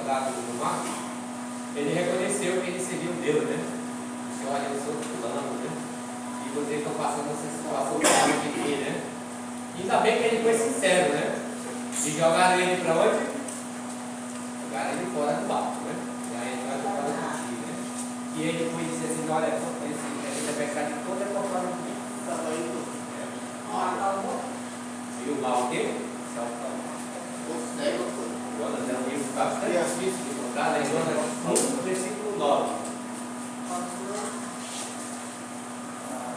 jogado no mar, ele reconheceu que ele seria um Deus, né? Você olha, eu sou fulano, né? E vocês estão passando essa situação aqui, né? E ainda bem que ele foi sincero, né? E jogaram ele para onde? Jogaram ele fora do barco, né? E aí ele vai fora do tio, né? E ele foi dizer assim, olha, essa tempestade toda é por causa de mim. E o mal o quê? Se acalmou. Jonas é um livro bastante difícil de encontrar, em Jonas 1, versículo 9.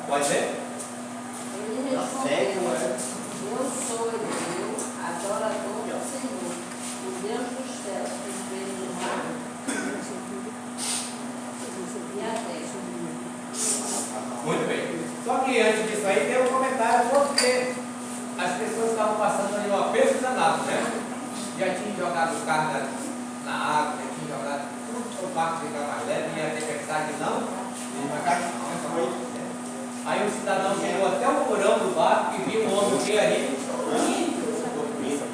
Pode ser? Ele respondeu: eu sou Eliseu, adorador do Senhor, o Deus dos céus, que fez o mar e a terra. Muito bem. Só que antes disso aí tem um comentário, porque as pessoas estavam passando ali um aperto danado, né? Já tinham jogado carga na água, já tinham jogado tudo, o barco ficava mais leve e a tempestade não. Aí o cidadão chegou até o porão do barco e viu um homem que ali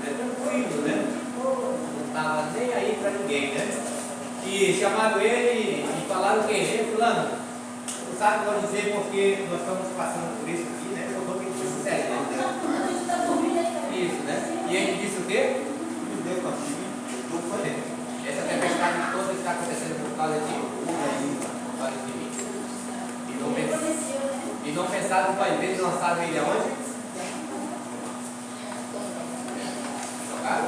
tranquilo, né? Não estava nem aí para ninguém, né? E chamaram ele e falaram o quê? Fulano, não sabe não dizer porque nós estamos passando por isso aqui, né? Eu vou ter que ser sincero, né? Isso, né? E ele disse o quê? Essa tempestade toda está acontecendo por causa de mim. E não pensaram duas vezes, lançaram ele aonde? Jogaram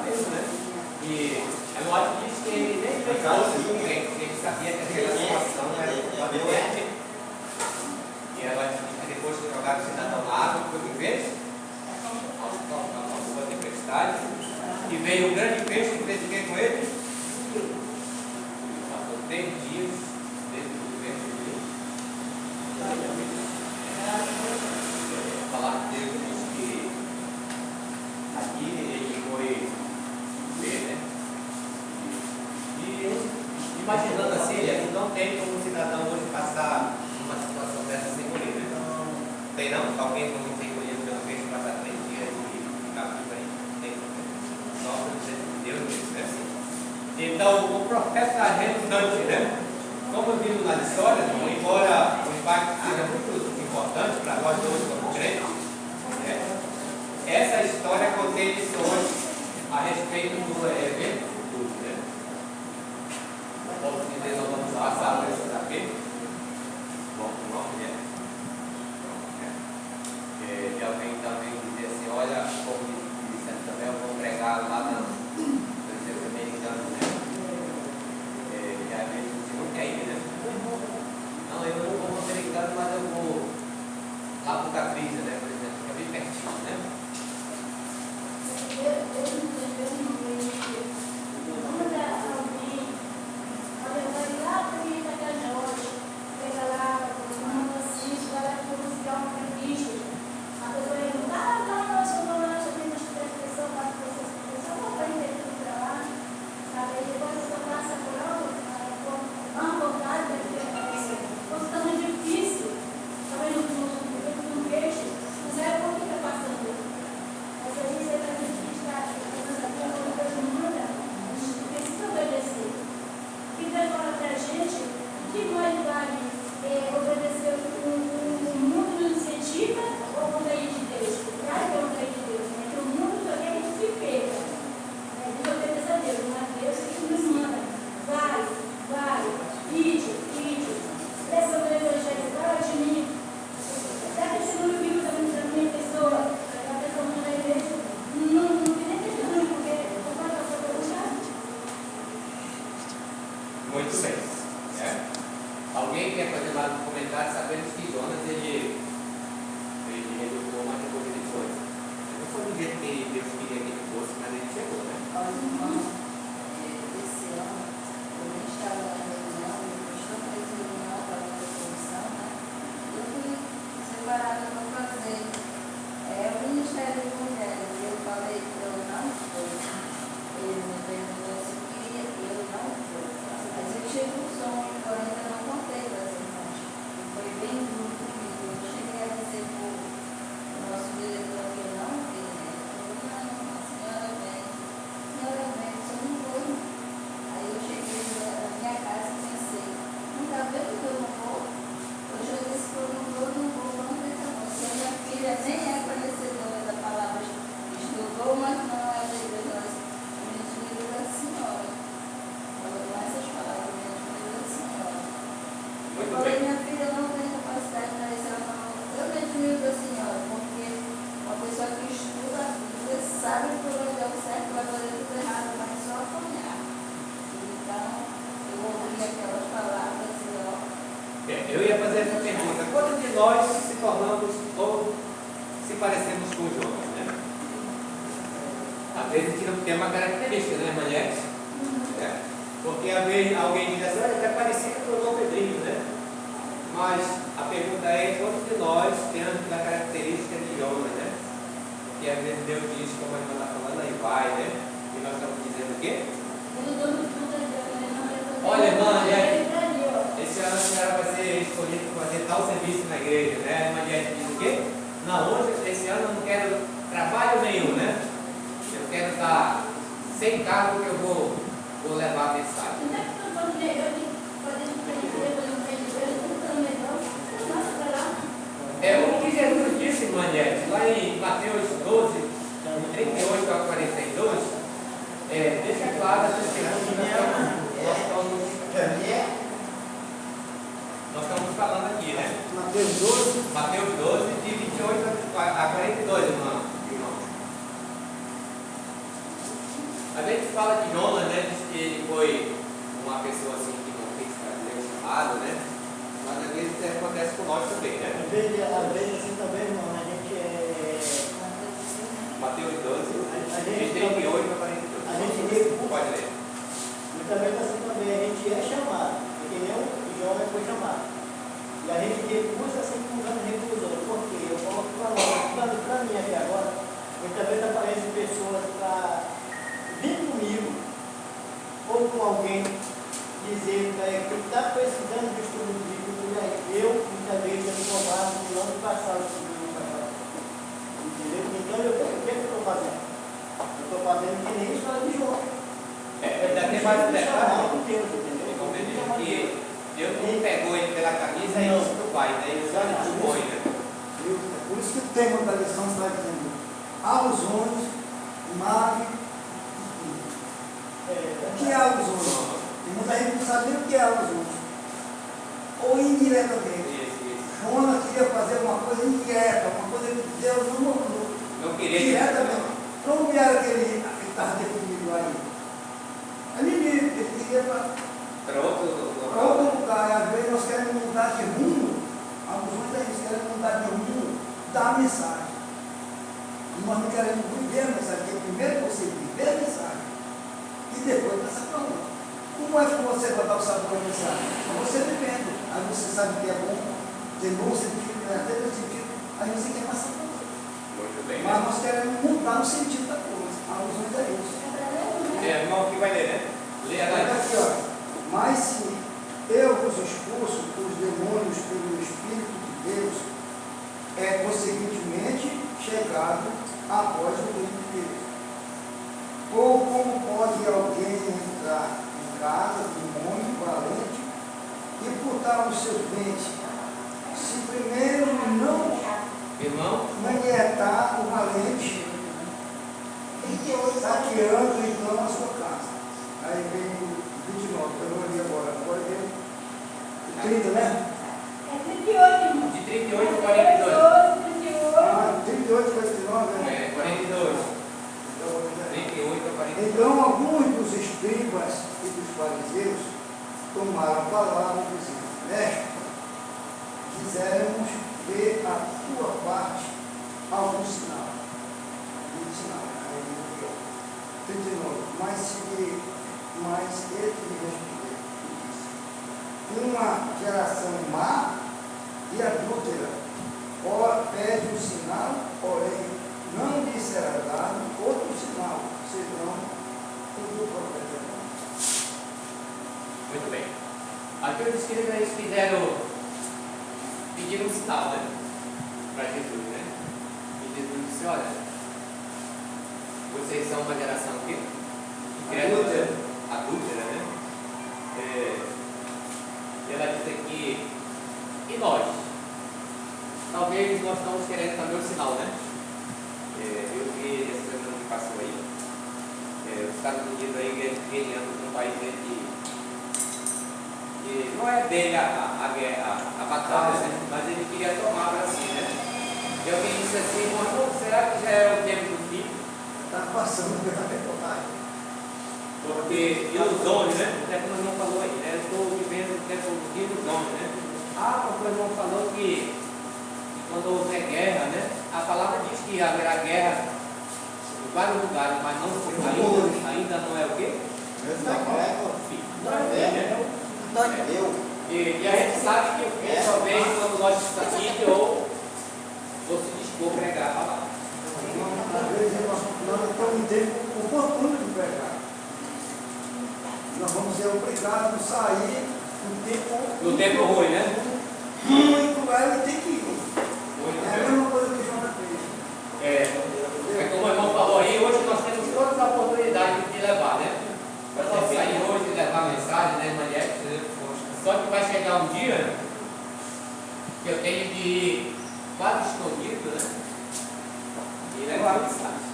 mesmo, né? E é lógico que ele nem pensou porque ele sabia que aquela situação era diferente. E ela disse que depois que jogaram o cidadão na água, foi o que fez? A tempestade. E veio um grande peixe que fez o que com ele? Passou 3 dias dentro do peixe dele. A palavra de Deus diz que aqui ele foi ver, né? E imaginando assim, ele não tem como um cidadão hoje passar uma situação dessa sem colher, né? Tem não? Alguém como tem colhido pelo peixe passar 3 dias e ficar vivo aí? Tem. Nossa, Deus mesmo, né? Então, o profeta redundante, né? Como vimos na história, embora o impacto seja muito importante para nós todos como crentes, né? Essa história contém lições a respeito do evento futuro, né? Vamos dizer, nós vamos passar por esse capítulo. Bom, o nome é. E alguém também dizer assim, olha, como disse também, eu vou pregar lá no Brasil americano, né? E às vezes você não quer ir, né? Não, eu não vou para o americano, mas eu vou lá para o Capriza, né? Por exemplo, que é bem pertinho, né? Muito bem. Né? Alguém quer fazer mais um comentário sabendo que Jonas ele educou uma coisa de coisa. Não foi do jeito que Deus queria que ele fosse, mas ele chegou, né? Olha, irmão, esse ano, eu nem estava na reunião, eu estou fazendo reunião para a comissão, né? Eu fui separada para fazer o Ministério de Mulheres. Eu falei que eu não fui. Ele me perguntou se queria e eu não fui. Mas eu tive um sonho, porém eu não contei para as irmãs. Foi bem nós se tornamos ou se parecemos com Jonas, né? Às vezes a gente não tem uma característica, né, Manete? É. Porque às vezes alguém diz assim, olha, é parecido com o João Pedrinho, né? Mas a pergunta é, quantos de nós temos a característica de Jonas, né? Porque às vezes Deus diz, como a irmã está falando, aí vai, né? E nós estamos dizendo o quê? Olha, irmã, esse ano a senhora vai ser escolhida para fazer tal serviço na igreja, né? A irmã diz o quê? Não, hoje, esse ano eu não quero trabalho nenhum, né? Eu quero estar sem carro que eu vou levar a mensagem. É o que Jesus disse, Manete, lá em Mateus 12, 38 a 42, deixa claro essa questão nós estamos falando aqui, né? Mateus 12, de 28 a 42, irmão. A gente fala de Jonas, né? Diz que ele foi uma pessoa assim que não fez chamado, né? Mas às vezes isso acontece com nós também, né? Às vezes assim também, irmão, a gente Mateus 12, de 38 a 42. A gente pode ler. Muitas vezes assim também, a gente é chamado, porque nem o Jonas foi chamado. E a gente recusa assim como o Jonas recusou. Por quê? Eu coloco para mim aqui agora, muitas vezes aparecem pessoas para vir comigo ou com alguém dizer que está precisando de estudo bíblico, e aí eu muitas vezes eu me cobrava no ano passado. Entendeu? Então o que eu estou fazendo? Eu estou fazendo que nem história de João. Ainda tem mais um detalhe. Deus, entendeu? Como ele diz que Deus não pegou ele pela camisa e disse do pai, né? Ele só lhe expõe, né? Por isso que o tema da lição está dizendo aos homens, Mari. O que é aos homens? E muita gente não sabe nem o que é aos homens. Ou indiretamente. Jonas queria fazer uma coisa indireta, uma coisa que Deus não mandou. Não queria diretamente. Como era que ele estava definido aí? Ele queria para outro lugar. Às vezes nós queremos mudar de rumo. Alguns deles querem mudar de rumo da mensagem. E nós não queremos viver a mensagem, porque primeiro você viver a mensagem e depois passar para outra. Como é que você vai dar o sabor à mensagem? Você vivendo. Aí você sabe que é bom, tem bom sentido, até no sentido, aí você quer passar para outra. Muito bem. Mas nós queremos mudar o sentido da coisa. Alguns é isso. Irmão, que vai ler, né? Lê agora. Aqui, ó. Mas se eu vos expulso os demônios pelo Espírito de Deus, consequentemente chegado a vós o reino de Deus. Ou como pode alguém entrar em casa de um homem valente e furtar os seus bens, se primeiro não manietar o valente, saqueando então a sua casa? Aí vem o 29, eu não li agora vem o 30, né? De 38 a 42. 38, 49, né? 42. 38 a 42. Então alguns dos escribas e dos fariseus tomaram a palavra dizendo: Mestre, quiséramos ver a tua parte algum sinal. Aí ele 39. Mas ele lhe respondeu e disse: uma geração má e adúltera, pede um sinal, porém não lhe será dado outro sinal, senão o do profeta. Muito bem. Aqui os escribas pediram um sinal, né? Para Jesus, né? E Jesus disse: olha, vocês são uma geração aqui, adúltera, né? Ela diz aqui, e nós? Talvez nós estamos querendo também um sinal, né? Eu vi essa semana que passou aí, os Estados Unidos aí ganhando um país que não é dele a batalha, né? Mas ele queria tomar para si, né? E alguém disse assim: irmão, será que já é o tempo do fim? Está passando pela reportagem. Porque ilusões, né? Até como o irmão falou aí, né? Eu estou vivendo o tempo de ilusões, né? Porque o irmão falou que quando houver guerra, né? A palavra diz que haverá guerra em vários lugares, mas não, ainda não é o quê? Não é. E a gente sabe que o fim só vem quando nós estamos ou se dispor a pregar a palavra. Às vezes nós estamos em tempo oportuno de pregar. Nós vamos ser obrigados a sair No tempo ruim, né? muito ela tem que ir. É a mesma coisa que o Jonas fez. É como o irmão falou aí, hoje nós temos todas as oportunidades de levar, né? Nós vamos sair hoje e levar a mensagem, né, Mariette? Só que vai chegar um dia que eu tenho de ir quase escondido, né? E levar a mensagem.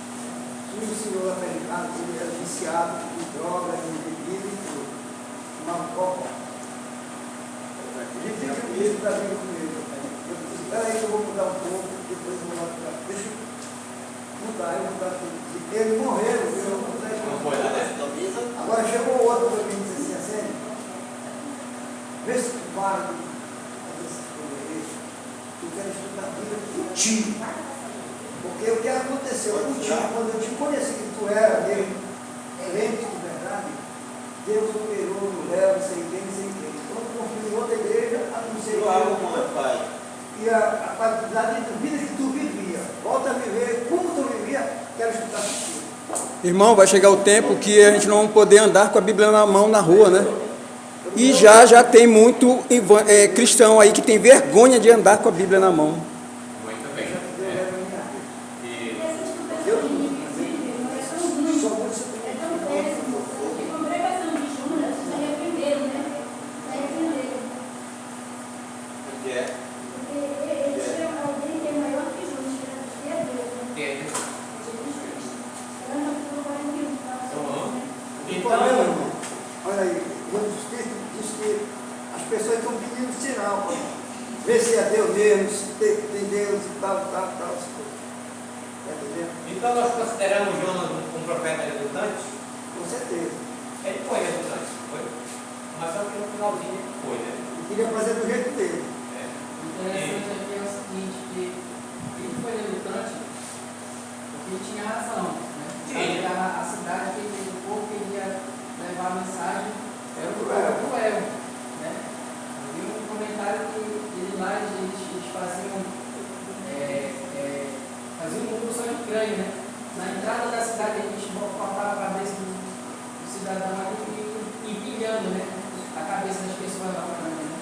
Se o senhor americano ele era viciado em drogas, em bebida e tudo, uma copa. Ele fica mesmo para vir comigo. Eu disse, espera aí que eu vou mudar um pouco, depois eu vou lá para. Deixa eu mudar, eu vou mudar tudo. Ele morreu, eu não sei. Não foi lá, né? Agora chegou outro para mim e disse assim, vê se tu para de fazer essas coisas. Eu quero estudar a Bíblia contigo. Porque o que aconteceu contigo, quando eu te conheci que tu era mesmo, crente de verdade, Deus operou no Léo, não sei quem. Quando eu confio em outra igreja, anunciei e a qualidade de vida que tu vivia. Volta a viver como tu vivia, quero estudar contigo. Irmão, vai chegar o tempo que a gente não vai poder andar com a Bíblia na mão na rua, né? E já tem muito cristão aí que tem vergonha de andar com a Bíblia na mão. Muito bem. E Só você olha aí, Jesus Cristo diz que as pessoas estão pedindo sinal para ver se é Deus mesmo, se tem Deus e tal. Está entendendo? então nós consideramos Jonas um profeta redundante? Com certeza. Ele foi redundante, foi? Mas só que no finalzinho ele foi, né? Ele queria fazer do jeito dele. Interessante aqui é o seguinte, que ele foi redundante porque ele tinha razão, né? Sim. A cidade que ele, o povo queria levar a mensagem era o povo cruel, né? Eu vi um comentário que ele lá, eles faziam um grupo só de crânio, né? Na entrada da cidade eles cortavam a cabeça do cidadão ali e empilhando, né? A cabeça das pessoas lá para mim, né?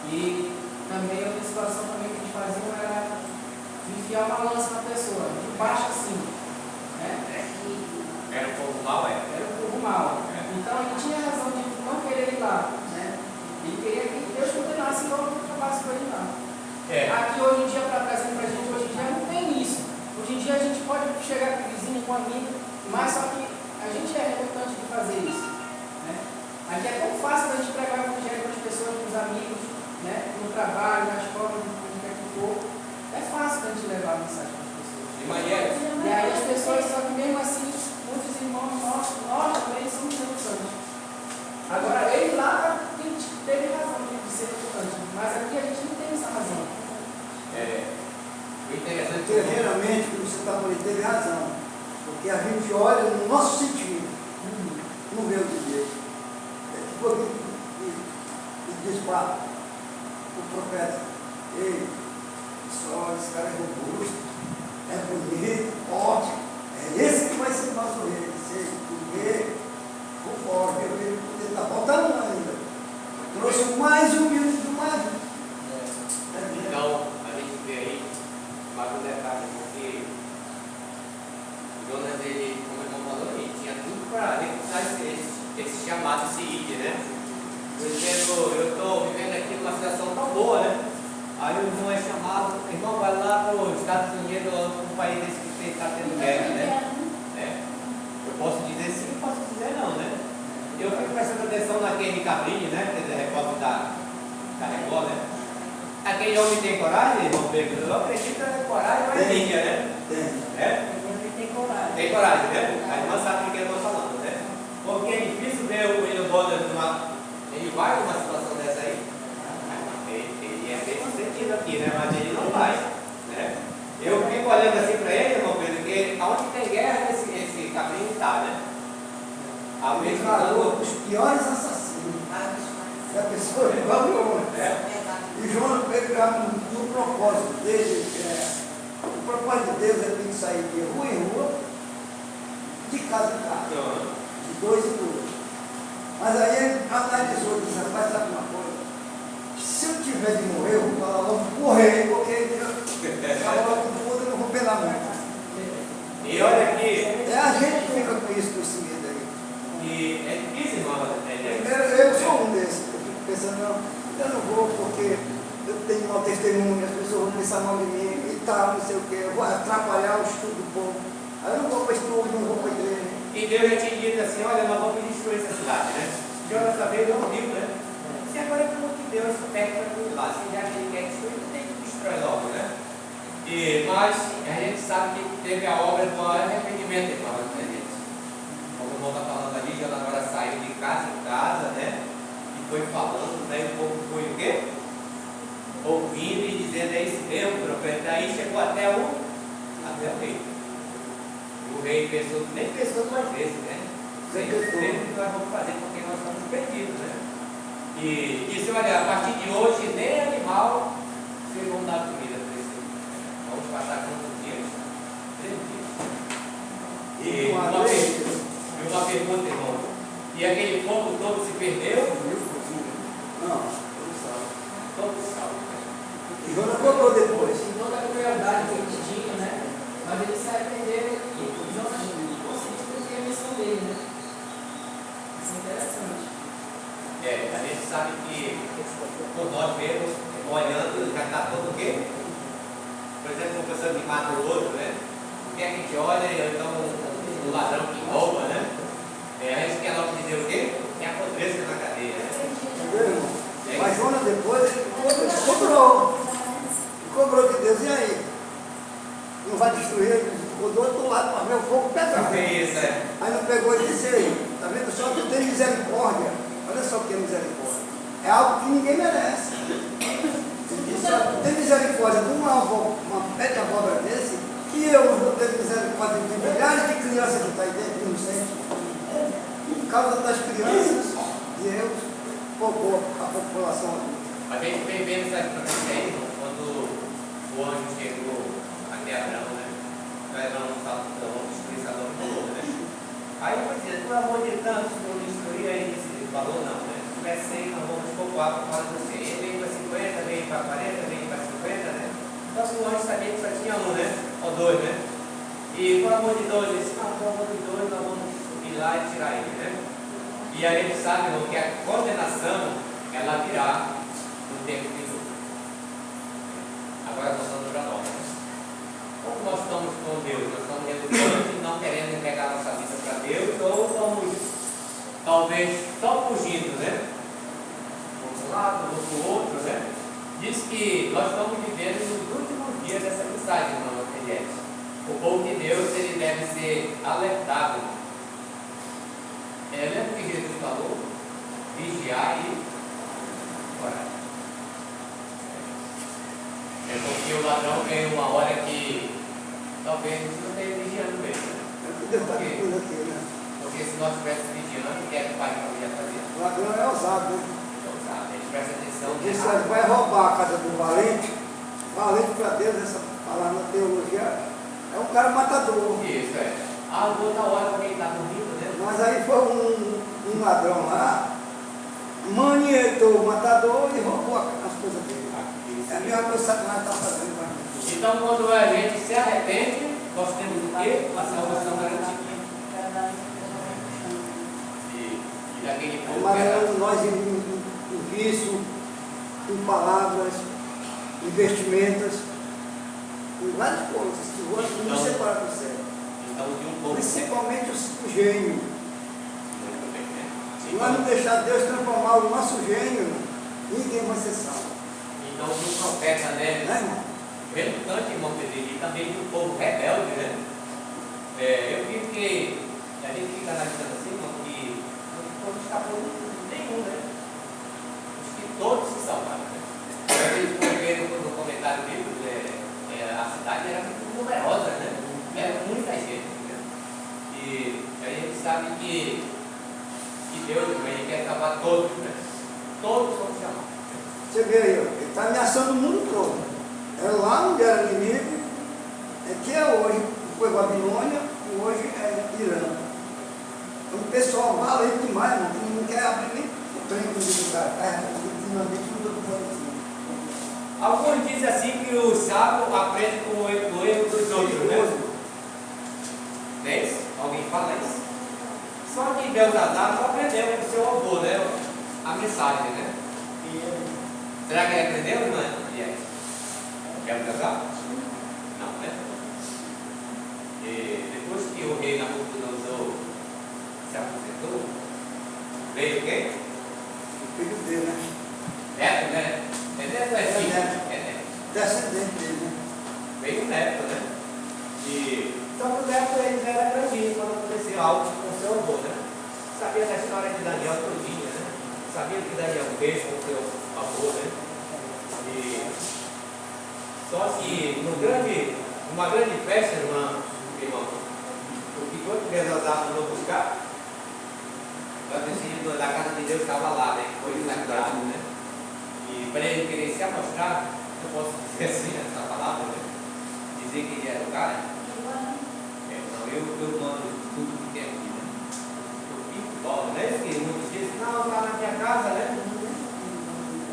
E também outra situação também que eles faziam era enfiar uma lança na pessoa, de baixo assim, né? Era um povo mau, Era um povo mau. Então ele tinha razão de não querer ir lá, né? Ele queria que Deus condenasse e não acabasse com ele lá. Aqui hoje em dia, trazendo para a gente, hoje em dia não tem isso. Hoje em dia a gente pode chegar com o vizinho, com o amigo, mas só que a gente é relutante de fazer isso, né? Aqui é tão fácil a gente pregar o evangelho para as pessoas, para os amigos, né? No trabalho, na escola, onde quer que for. É fácil a gente levar a mensagem para as pessoas. E aí as pessoas, só que mesmo assim, muitos irmãos nós também somos relutantes. Agora, ele lá teve razão de ser relutante, mas aqui a gente não tem essa razão. O interessante Porque geralmente, como você está falando, teve razão. Porque a gente olha no nosso sentido, não vê o de Deus. Tipo aqui que diz para o profeta, ei, só esse cara é robusto, é bonito, forte, é esse que vai ser o nosso rei. Porque, conforme ele está faltando um ainda. Trouxe o mais humilde do mais humilde. Então, a gente vê aí mais um detalhe, porque Jonas, ele, como o irmão falou, ele tinha tudo para realizar esse chamado, esse ID, né? Por exemplo, eu estou vivendo aqui numa situação tão boa, né? Aí o irmão é chamado, o irmão vai lá para os Estados Unidos, um país desse que está tendo guerra, né? Eu posso dizer sim, posso dizer não, né? Eu fico prestando atenção naquele cabrinho, né? Que é repórter da Record, né? Aquele homem tem coragem, irmão Pedro? Eu acredito que tem coragem, mas ninguém, né? Tem coragem. Tem coragem, né? A irmã sabe do que eu estou falando, né? Porque é difícil ver o William Bonner ele vai numa situação dessa aí. Ele é bem sucedido aqui, né? Mas ele não vai. A Ele mesma declarou os piores assassinos. E a pessoa falou, e Jonas pegava no propósito dele, o propósito de Deus é que tem que sair de rua em rua, de casa em casa, de dois em dois. Mas aí ele analisou e disse, rapaz, sabe uma coisa? Se eu tiver de morrer, eu vou falar logo morrer, porque eu não vou pelar muito. E olha aqui, É a gente que fica com isso, com esse medo aí. e é difícil, irmão, Primeiro, eu sou um desses, eu fico pensando, não, eu não vou porque eu tenho mau testemunho, as pessoas vão pensar mal de mim e tal, não sei o quê, eu vou atrapalhar o estudo do povo. Aí eu não vou para estudo, não vou para a igreja. E Deus já tinha dito assim, olha, nós vamos destruir essa cidade, né? Jonas também não viu, né? Se agora é como que Deus pede para tudo lá, se já que ele quer destruir, tem que destruir logo, né? Mas a gente sabe que teve a obra do arrependimento, irmão, né, gente? Como o irmão está falando ali, Jonas agora saiu de casa em casa, né? E foi falando, né? E o povo foi o quê? Ouvindo e dizendo, é isso mesmo, profeta. Aí chegou até o rei. O rei pensou, nem pensou duas vezes, né? Sem o que nós vamos fazer, porque nós estamos perdidos, né? E disse, olha, a partir de hoje, nem animal vocês vão dar comida para esse. Vamos passar quantos dias? 3 dias. E uma pergunta, irmão. E aquele povo todo se perdeu? Não, Todo salvo. e Jonas voltou depois. Em toda a crueldade que eles tinham, né? Mas eles se arrependeram e Jonas conseguiu cumprir a missão dele, né? Isso é interessante. A gente sabe que por nós mesmos, olhando, já está todo o quê? Por exemplo, uma pessoa que mata o outro, né? O que é que a gente olha? Então, o ladrão que rouba, né? A gente quer logo dizer o quê? Que apodreça na cadeia, né? Entendeu, irmão? Mas Jonas depois, ele cobrou de Deus, e aí? Não vai destruir, ele ficou do outro lado para ver o fogo pegar. Isso, Aí não pegou e disse, aí, tá vendo? Só tu tem misericórdia. Olha só o que é misericórdia. É algo que ninguém merece. Ele disse, olha, tu tem misericórdia de uma pé de abóbora desse, que eu não vou ter misericórdia de milhares de crianças que estão aí dentro, inocentes. Por causa das crianças, Deus poupou a população adulta. a gente vem vendo essa profecia aí, quando o anjo chegou até Abraão, né? Abraão falou, destruir Sodoma e Gomorra, né? Aí eu vou dizer, por amor de tantos, por destruir, aí ele falou, não, né? Se tiver 100, nós vamos poupar por causa do 100. Ele veio para 50, veio para 40, veio para 50, né? Então o anjo sabia que só tinha um, né? Ou dois, né? E por amor de dois, ele disse, não, por amor de dois, nós vamos subir lá e tirar ele, né? E aí a gente sabe, irmão, que a condenação, ela virá no tempo de novo. Agora nós estamos para nós, né? Como nós estamos com Deus, nós estamos relutando e não querendo entregar nossa vida para Deus, ou estamos, talvez, só fugindo, né? Um lado, do outro, né? Diz que nós estamos vivendo nos últimos dias dessa mensagem, irmão, Eliette. O povo de Deus, ele deve ser alertado. Lembra que Jesus falou? Vigiar e orar. É porque o ladrão vem uma hora que talvez não esteja vigiando mesmo. Deus está tudo aqui, né? Porque se nós estivéssemos vigiando, o que é que o pai ia fazer? O ladrão é ousado, né? Então, sabe, a gente presta atenção. Ele disse, vai roubar a casa do valente. Valente para Deus, essa palavra na teologia, é um cara matador. Isso, outra hora alguém está dormindo, né? Mas aí foi um ladrão lá, manietou o matador e roubou as coisas dele. É a mesma coisa que Satanás está fazendo com a gente. Então, quando a gente se arrepende, nós temos o quê? A salvação garantida. E daquele povo que era... Mas nós em vício, em palavras, em vestimentas, em várias coisas que vão nos separar do céu. Então, de um povo... Principalmente o gênio. Muito bem, né? Se nós não deixar Deus transformar o nosso gênio, ninguém vai ser salvo. Então, de um profeta, né? Né, irmão? Relutante, irmão Pedro, e também de um povo rebelde, né? Eu vi que a gente fica analisando assim, irmão, que não escapou nenhum, né? Acho que todos se salvaram, né? Eles viram no comentário bíblico, a cidade era muito numerosa, né? Era muita gente, né? E a gente sabe que que Deus, irmão, ele quer salvar todos, né? Todos são chamados. Você vê aí, ó, ele está ameaçando o mundo todo. É lá onde era inimigo, é que é hoje, foi Babilônia e hoje é Irã. Então o pessoal valeu demais, irmão, que não quer abrir nem o trem com o cara. Ultimamente não estou falando assim. Alguns dizem assim que o sábio aprende com o erro dos outros, né? Não é isso? Alguém fala isso? Só que Belzazar não aprendeu com o seu avô, né? A mensagem, né? Será que ele aprendeu, irmã? Belzazar? Não, né? E depois que o rei Nabucodonosor se aposentou, veio quem? O filho dele, né? Neto, né? É neto, é filho? É neto. Descendente dele, né? Veio o neto, né? E só que o neto ele já era grandinho quando aconteceu algo com o seu avô, né? Sabia da história de Daniel todinha, né? Sabia que Daniel fez com o seu avô, né? E só que numa grande festa, irmão, o que foi que Belzazar mandou buscar? O tecido da casa de Deus estava lá, né? Foi sagrado, né? E para ele querer se amostrar, eu posso dizer assim, essa palavra, né? Dizer que ele era o cara. Não, eu mando tudo que tem aqui, né? Eu fico bola, né? Que muitos dizem, não, está na minha casa, né?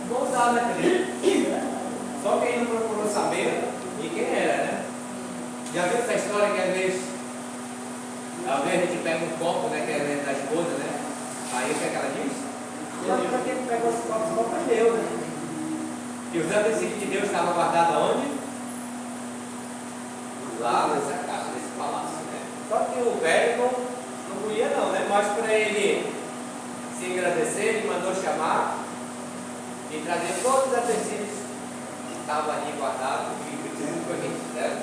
Vou usar, né, querido? Só que ele não procurou saber de quem era, né? Já viu essa história que às vezes a gente pega um copo, né? Que é da esposa, né? Aí o que é que ela diz? Ela diz que ele pegou esse copo só para Deus, né? E os utensílios de Deus estavam guardados onde? Lá nessa casa, nesse palácio, né? Só que o velho não podia não, né? Mas para ele se agradecer, ele mandou chamar e trazer todos os utensílios que estavam ali guardados, e o que a gente fizeram,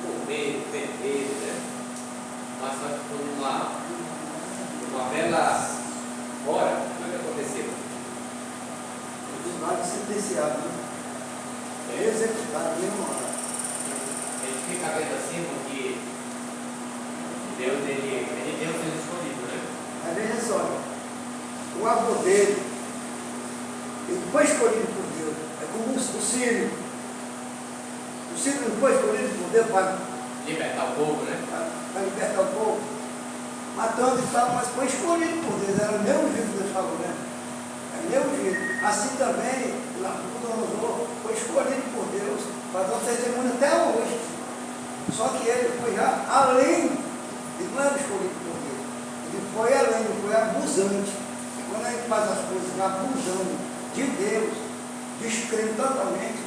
comer, beber, né? Mas só que foi uma bela hora, o que aconteceu? Nada sentenciado, né? É executado, mesmo hora. Ele fica vendo assim porque Deus, ele deu seus escolhidos, né? Mas veja só, o avô dele, ele foi escolhido por Deus. É como o Sírio. O Sírio não foi escolhido por Deus para Libertar o povo, né? libertar o povo, matando e tal, mas foi escolhido por Deus. Era o meu jeito que Deus falou, né? É o meu jeito. Assim também, Nabucodonosor foi escolhido por Deus para dar testemunho até hoje. Só que ele foi já além, ele não era escolhido por Deus. Ele foi além, ele foi abusante. E quando a gente faz as coisas abusando de Deus, descrendo totalmente,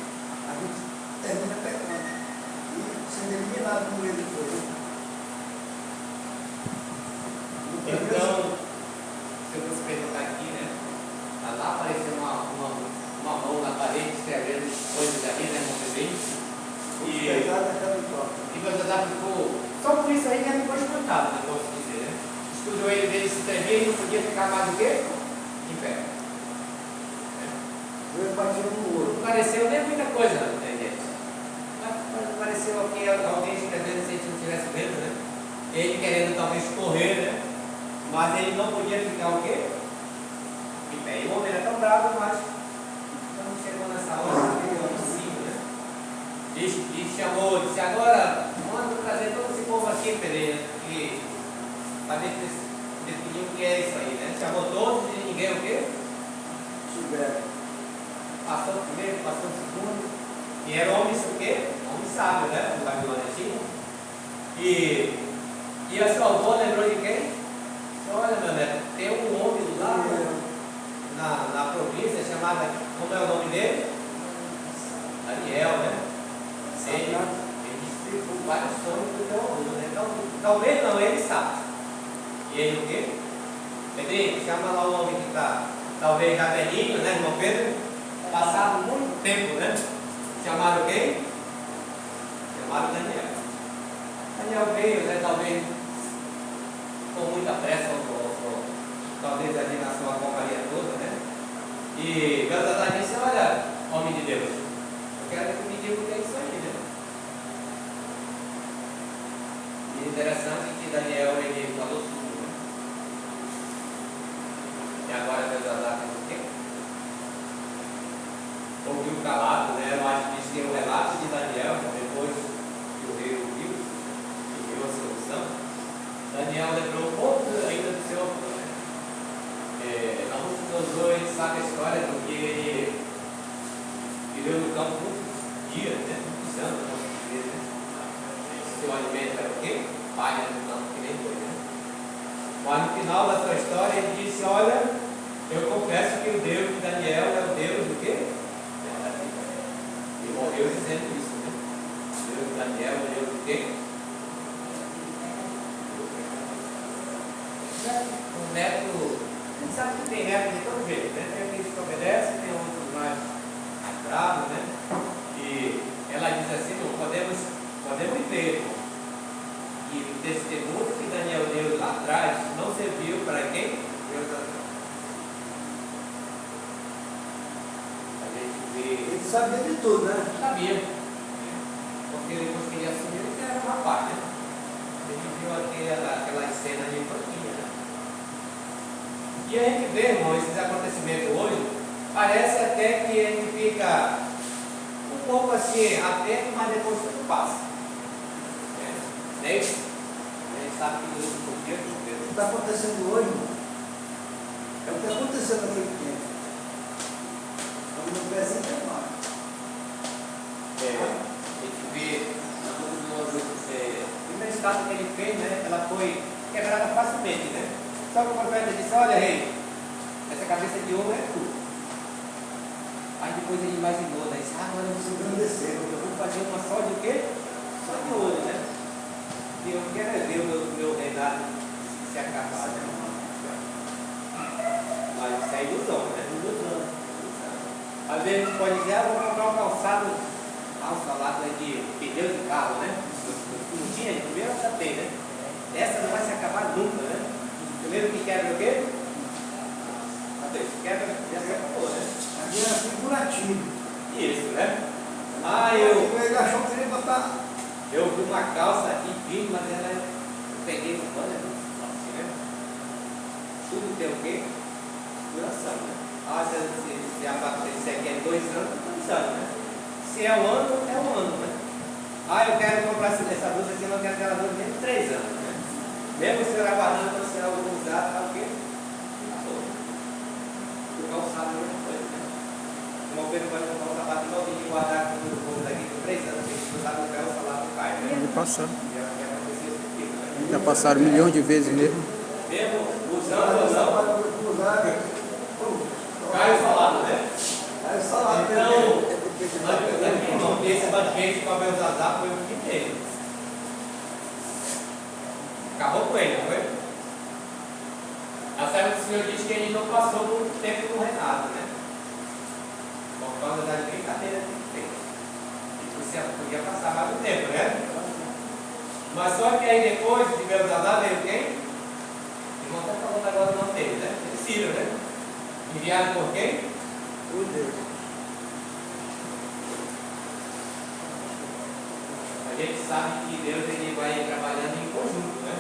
a gente termina pecando. E sendo eliminado como ele foi. Então, se eu fosse perguntar aqui, né? Lá apareceu uma mão na parede escrevendo coisas ali, né? E Belzazar ficou. Só por isso aí já ficou espantado, né? Posso dizer, né? O joelho dele se tremia e não podia ficar mais do que? Em pé. Ele bateu no ouro. Não pareceu nem muita coisa, né, gente? Mas pareceu aqui alguém escrevendo se a gente não tivesse vendo, né? Ele querendo talvez correr, né? Mas ele não podia ficar o quê? Em pé. E o homem era tão bravo, mas quando chegou nessa hora, ele olhou em cima, né? E chamou, disse, agora manda trazer todo esse povo aqui, Pereira, que para definir o que é isso aí, né? Chamou todos e ninguém o quê? Tiveram. Passou o primeiro, passou o segundo. E era homem o quê? Homem sábio, né? O Babilônia tinha. E a sua avó lembrou de quem? Olha, meu neto, tem um homem lá na província chamada, como é o nome dele? Daniel, né? Ele distribuiu vários sonhos do teu aluno, né? Então, talvez não, ele sabe. E ele o quê? Pedrinho, chama lá o homem que está, talvez já velhinho, né, irmão Pedro? Passado muito tempo, né? Chamaram quem? Chamaram Daniel. Daniel veio, né? Talvez com muita pressa, talvez ali na sua companhia toda, né? E Belzazar disse, olha, homem de Deus, eu quero que me diga o que é isso aí, né? E interessante que Daniel, ele falou tudo, né? sabe a história do que ele viveu no campo muitos dias, né? Muitos anos, muitas vezes, né? Seu alimento era o quê? Palha no campo, que nem foi, né? Mas no final da sua história ele disse, olha, eu confesso que o Deus de Daniel é o Deus do quê? E morreu dizendo isso, né? O Deus de Daniel é o Deus do quê? Um neto, a gente sabe que tem neto de todo jeito, né? Tem aqueles que obedecem, tem outros mais bravos, né? E ela diz assim, não, podemos ver, irmão, que o testemunho que Daniel deu lá atrás não serviu para quem? Deus atrás. A gente vê. Ele sabia de tudo, né? Sabia. Porque depois que ele assumiu, ele era uma parte, né? Ele viu aquela cena de infantilha, né? E a gente vê, irmão, esses acontecimentos hoje, parece até que a gente fica um pouco assim, atento, mas depois tudo passa. Não é isso? A gente sabe que Deus por dia O que está acontecendo hoje, irmão, é o que aconteceu naquele tempo. Estamos no presente e agora. A gente vê a primeira estátua que ele fez, né? Ela foi quebrada facilmente, né? Só que o profeta disse, olha rei, essa cabeça de ouro é tua. Aí depois ele imaginou, né? Disse, agora eu vou engrandecer, eu vou fazer uma só de quê? Só de ouro, né? E eu quero ver o meu reinado se acabar, né? Mas isso é ilusão, né? Ilusão. Às vezes a gente pode dizer, vou comprar um calçado lá de pneus de carro, né? Um dia, de primeiro já tem, né? Essa não vai se acabar nunca, né? Primeiro que quebra o quê? Adeus, quebra, já se acabou, né? Aqui era figurativo. Isso, né? Ele achou que ele ia botar. Eu vi uma calça e vi, mas eu peguei no pano, assim, né? Tudo tem o quê? Duração, né? Se a patrícia aqui é 2 anos, 2 anos, né? Se é um ano, é um ano, né? Eu quero comprar essa blusa aqui, eu não quero que ela dure nem 3 anos, né? Mesmo se eu aguardando para ser algo usado, tá o quê? O calçado é a mesma coisa, né? Uma vez pode comprar um sapato igualzinho e guardar com o povo daqui por 3 anos, tem que usar no pé, o salário cai, né? Já passaram. Né? Já passaram milhões de vezes mesmo. Mesmo usando ou não, cai o salário, né? Aí o salário Então, esse banquete com a Belzazar foi o que teve. Acabou com ele, não foi? A serva do Senhor diz que ele não passou muito tempo no reinado, né? Por causa das brincadeiras que fez. Ele podia passar mais um tempo, né? Mas só que aí depois de Belzazar veio quem? O irmão está falando agora o nome dele, né? Ciro, né? Enviado por quem? Por Deus. A gente sabe que Deus ele vai trabalhando em conjunto, né?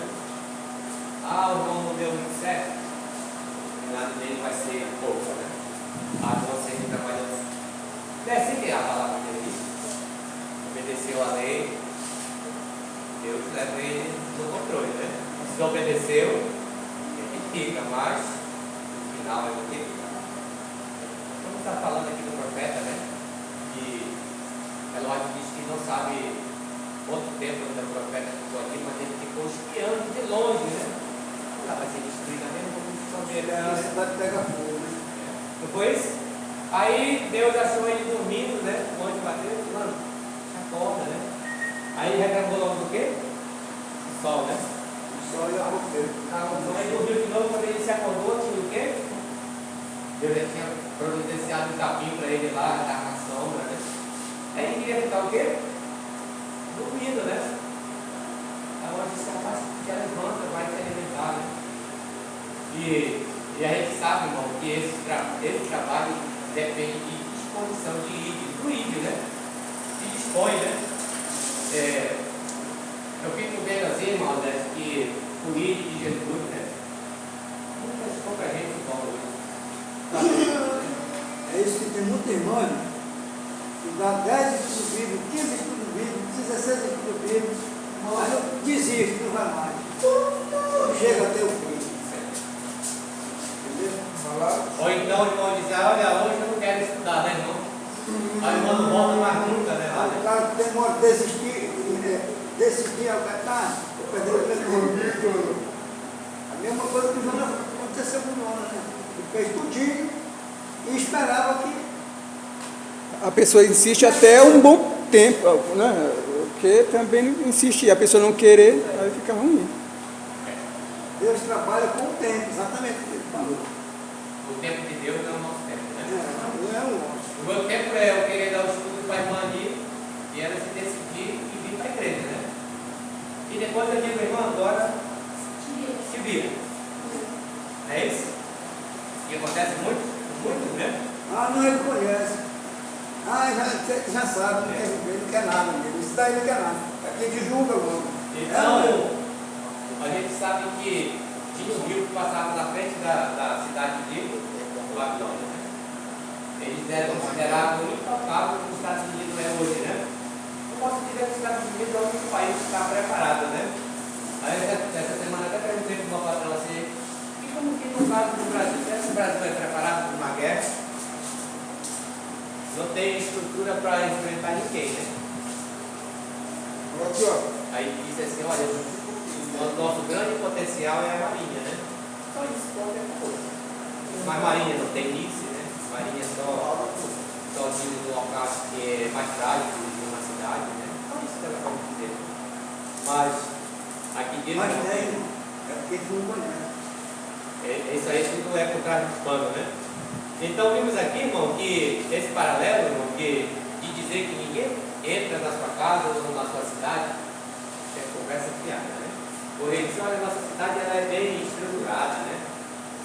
O irmão não deu muito certo, o nada dele vai ser pouco, né? Você que trabalhando. É assim que a palavra dele diz. Obedeceu a lei, Deus leva ele no controle, né? Se obedeceu, ele fica, mas no final ele fica. Vamos estar falando aqui do profeta, né? Que Elódio diz que não sabe quanto tempo o profeta ficou aqui, mas ele ficou espiando de longe, né? Vai ser destruída mesmo, vamos saber. A cidade pega fogo, né? Depois, aí Deus achou ele dormindo, né? O anjo bateu, mano, acorda, né? Aí ele reclamou logo do quê? O sol, né? O sol e a roqueira. Aí dormiu de novo, quando ele se acordou, tinha o quê? Deus já tinha providenciado um capim para ele lá, estar na sombra, né? Aí ele queria ficar o quê? Dormindo, né? Agora disse, rapaz, que levanta, vai te alimentar, né? E a gente sabe, irmão, que esse trabalho depende de disposição do ídio, né? Se dispõe, né? Eu fico vendo assim, irmão, né, que o ídio de Jesus, né? Pouca gente igual hoje. É isso que tem muito irmão, que dá 10 estudos bíblicos, 15 estudos bíblicos, 16 estudos bíblicos, mas eu desisto, não vai mais. Não chega até o fim. Entendeu? claro. Ou então o irmão diz, olha, hoje eu não quero estudar, né, irmão? Aí o irmão não volta mais nunca, né? O Olha. cara que tem modo de desistir, o cara tá, eu perdi o meu. A mesma coisa que o Jonas aconteceu com o Jonas, né? Ele fez tudinho e esperava que. A pessoa insiste até um bom tempo, né? Porque também insistir, a pessoa não querer, aí fica ruim. Deus trabalha com o tempo, exatamente o que ele falou. O tempo de Deus não é o nosso tempo, né? Não é o nosso. O meu tempo é eu querer dar o estudo para a irmã ali e ela se decidir e vir para a igreja, né? E depois eu digo, irmã, agora se vira. É isso? E acontece muito, muito, né? Ah, não, ele conhece. Ah, já sabe, ele não quer nada dele. Isso daí não quer nada. Aqui ele julga logo. Então, a gente sabe que tinha um rio que passava na frente da cidade de Babilônia, né? Eles eram considerados intocáveis que os Estados Unidos é hoje, né? Eu posso dizer que os Estados Unidos é o único país que está preparado, né? Aí essa semana até perguntei para uma patrão assim, e como que no caso do Brasil? Será que o Brasil é preparado para uma guerra? Não tem estrutura para enfrentar ninguém, né? Aqui, ó. Aí disse assim, olha, o nosso grande potencial é a marinha, né? Só isso pode é coisa. Mas marinha não tem míssil, né? Marinha só vive no local que é mais trágico de uma cidade, né? Só isso que ela pode dizer. Mas aqui diz Mas não tem, é porque tu não conhece. Isso aí tudo é por trás do pano, né? Então vimos aqui, irmão, que esse paralelo, irmão, de dizer que ninguém entra na sua casa ou na sua cidade, é conversa fiada, né? Porque diz, olha, a nossa cidade ela é bem estruturada, né?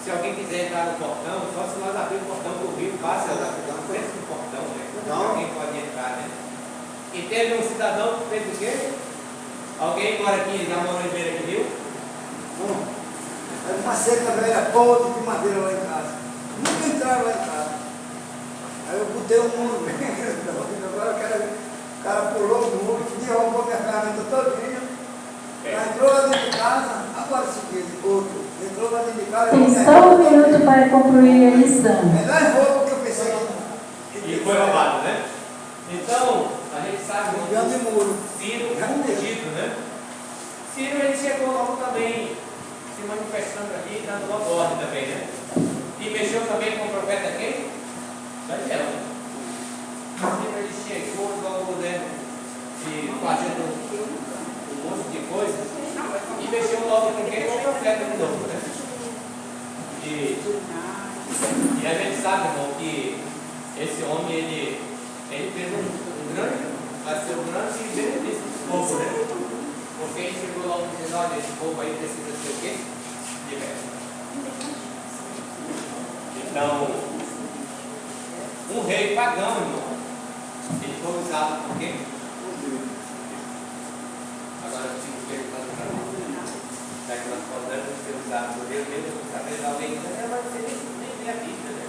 Se alguém quiser entrar no portão, só se nós abrirmos o portão do rio, passa na frente do portão, né? Não. Alguém pode entrar, né? E teve um cidadão que fez o quê? Alguém mora aqui, já morou em Beira de Rio? Era uma cerca velha podre de madeira lá em casa. Nunca entraram lá em casa. Aí eu botei um muro bem. Agora o cara pulou o muro, derrubou minha ferramenta todinha. Entrou lá dentro de casa, agora seguinte, outro. Entrou lá dentro de casa. Tem só um minuto para concluir a lição. Melhor roupa que eu pensei que. E foi roubado, né? Então, a gente sabe Jogando de muro. Ciro fugido, né? Ciro ele chegou logo também se manifestando aqui, dando logo ordem também, né? E mexeu também com o profeta quem? Daniel, né? Ciro ele chegou logo, né? E fazendo um monte de coisa e mexeu logo com quem? Com o profeta de novo, né? E a gente sabe, irmão, que esse homem ele fez um grande, vai ser um grande benefício do povo, né? Porque ele chegou logo dizendo, olha, esse povo aí precisa ser o quê? Liberto. Então, um rei pagão, irmão, ele foi usado por quê? Agora eu fico perguntando para nós, já que nós podemos ser usados por Deus, mesmo sabendo alguém dizer, mas você nem vê a Bíblia, né?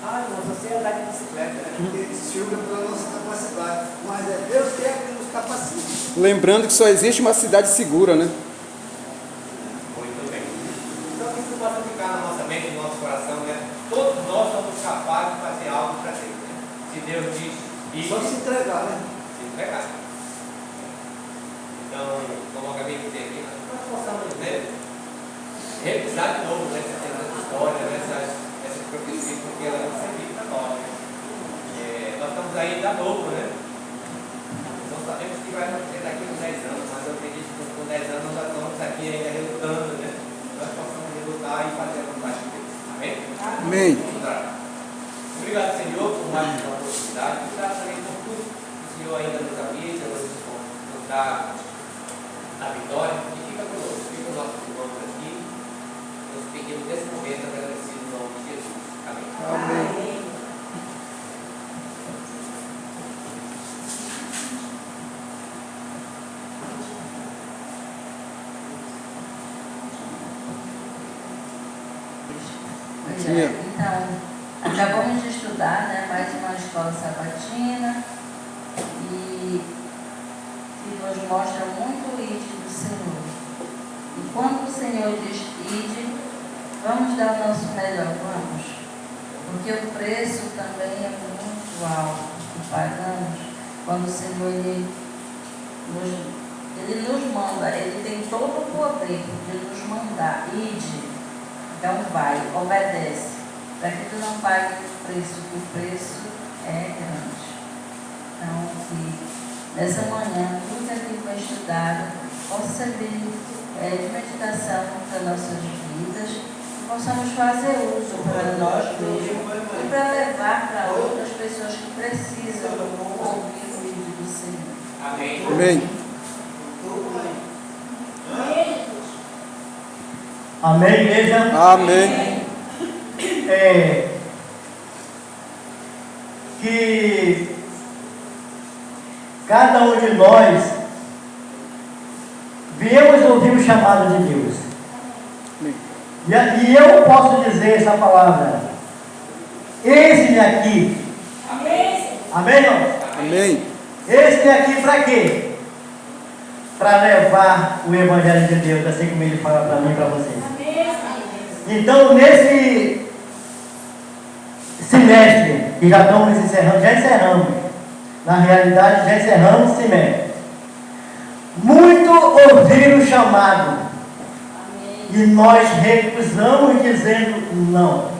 Ah, irmão, você é andar de bicicleta, né? Ele se julga pela nossa capacidade. Mas é Deus que é que nos capacita. Lembrando que só existe uma cidade segura, né? Muito bem. Então que isso possa ficar na nossa mente, no nosso coração, né? Todos nós somos capazes de fazer algo para Deus, né? Se Deus diz isso, Só se entregar, né? se entregar. Então, como eu acabei de dizer aqui, nós possamos, né, revisar de novo essa história, essa profecia, porque ela não serviu para nós, né? Nós estamos aí da novo, né? Não sabemos o que vai acontecer daqui a 10 anos, mas eu acredito que com 10 anos nós estamos aqui ainda relutando, né? Nós possamos relutar e fazer a vontade de Deus. Amém? Amém. Vamos orar. Obrigado, Senhor, por mais uma oportunidade. Obrigado também por tudo que o Senhor ainda nos avisa, nos dá a vitória. E fica conosco, fica os nossos irmãos aqui. Nós pedimos nesse momento agradecido em nome de Jesus. Amém. Amém. Então, acabamos de estudar, né, mais uma escola sabatina e que nos mostra muito o ide do Senhor. E quando o Senhor diz ide, Vamos dar o nosso melhor, vamos. Porque o preço também é muito alto que pagamos quando o Senhor ele nos manda, Ele tem todo o poder de nos mandar. Ide, então vai, obedece, para que tu não pague o preço, que o preço é grande. Então, que nessa manhã, tudo aquilo que foi estudado possa servir de meditação para nossas vidas, e possamos fazer uso para nós mesmos e para levar para outras pessoas que precisam ouvir o vídeo do Senhor. Amém. Amém. Amém, igreja? Amém. Que cada um de nós viemos ouvir o chamado de Deus. E eu posso dizer essa palavra: eis-me aqui. Amém, irmão? Amém. Eis-me aqui para quê? Para levar o Evangelho de Deus, assim como ele fala para mim e para vocês. Então, nesse semestre, que já estamos encerrando, já encerramos. Na realidade, já encerramos o semestre. Muito ouviram o chamado. E nós recusamos dizendo não.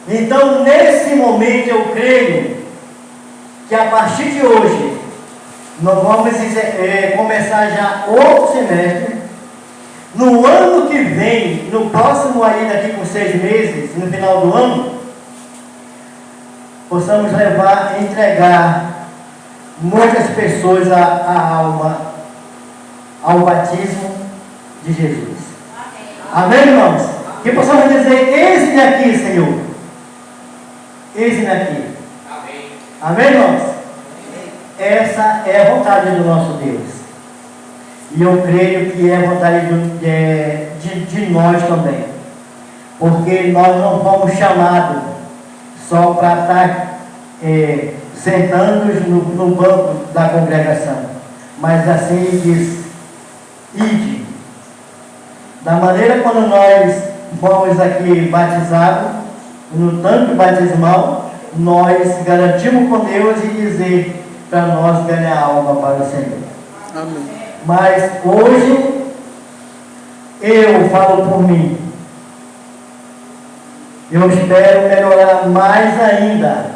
Então, nesse momento, eu creio que a partir de hoje, nós vamos começar já outro semestre. No ano que vem, no próximo aí, daqui por 6 meses, no final do ano, possamos levar e entregar muitas pessoas a alma ao batismo de Jesus. Amém, irmãos? Que possamos dizer: eis-me aqui, Senhor. Eis-me aqui. Amém. Amém, irmãos? Essa é a vontade do nosso Deus. E eu creio que é a vontade de nós também. Porque nós não fomos chamados só para estar sentando no banco da congregação. Mas assim ele diz: ide. Da maneira quando nós fomos aqui batizados, no tanque batismal, nós garantimos com Deus e dizer para nós ganhar alma para o Senhor. Amém. Mas hoje, eu falo por mim, eu espero melhorar mais ainda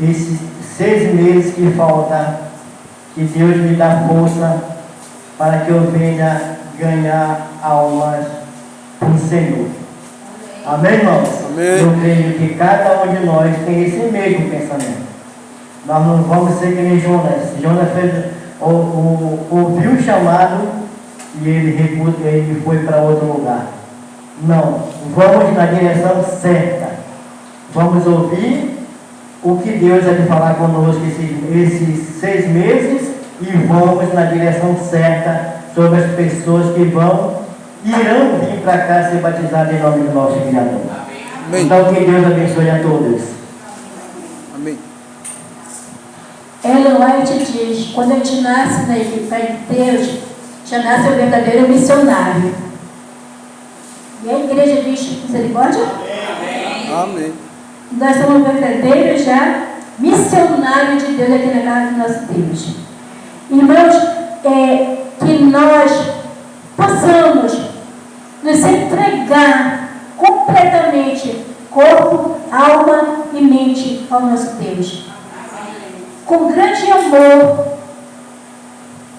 esses 6 meses que faltam, que Deus me dá força para que eu venha ganhar almas para o Senhor. Amém, irmãos? Amém. Eu creio que cada um de nós tem esse mesmo pensamento. Nós não vamos ser que nem Jonas. Jonas ouviu o chamado e ele foi para outro lugar. Não, vamos na direção certa. Vamos ouvir o que Deus vai falar conosco esses 6 meses e vamos na direção certa sobre as pessoas que irão vir para cá ser batizadas em nome do nosso Criador. Amém. Então que Deus abençoe a todos. Amém. Ellen White diz: quando a gente nasce na equipe de Deus, já nasce o verdadeiro missionário. E a igreja diz: misericórdia? Amém. Nós somos verdadeiros já missionários de Deus aqui na casa do nosso Deus. Irmãos, que nós possamos nos entregar completamente, corpo, alma e mente ao nosso Deus. Com grande amor.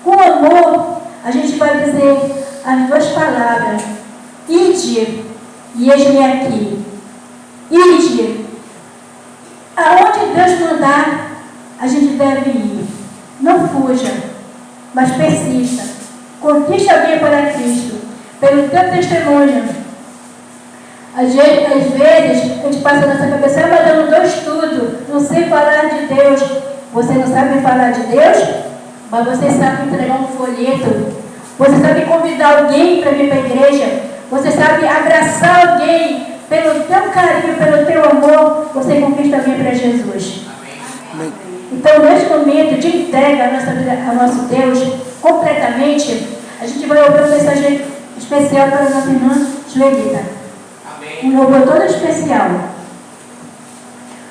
Com amor, a gente vai dizer as 2 palavras: ide e eis-me aqui. Ide. Aonde Deus mandar, a gente deve ir. Não fuja, mas persista. Conquiste alguém para Cristo, pelo teu testemunho. Às vezes, a gente passa na nossa cabeça: mas eu não dou estudo, não sei falar de Deus. Você não sabe falar de Deus, mas você sabe entregar um folheto. Você sabe convidar alguém para vir para a igreja. Você sabe abraçar alguém. Pelo teu carinho, pelo teu amor, você conquista alguém para Jesus. Amém. Então, neste momento de entrega a nossa vida ao nosso Deus completamente, a gente vai ouvir uma mensagem especial para a nossa irmã Joelita. Amém. Um louvor todo especial.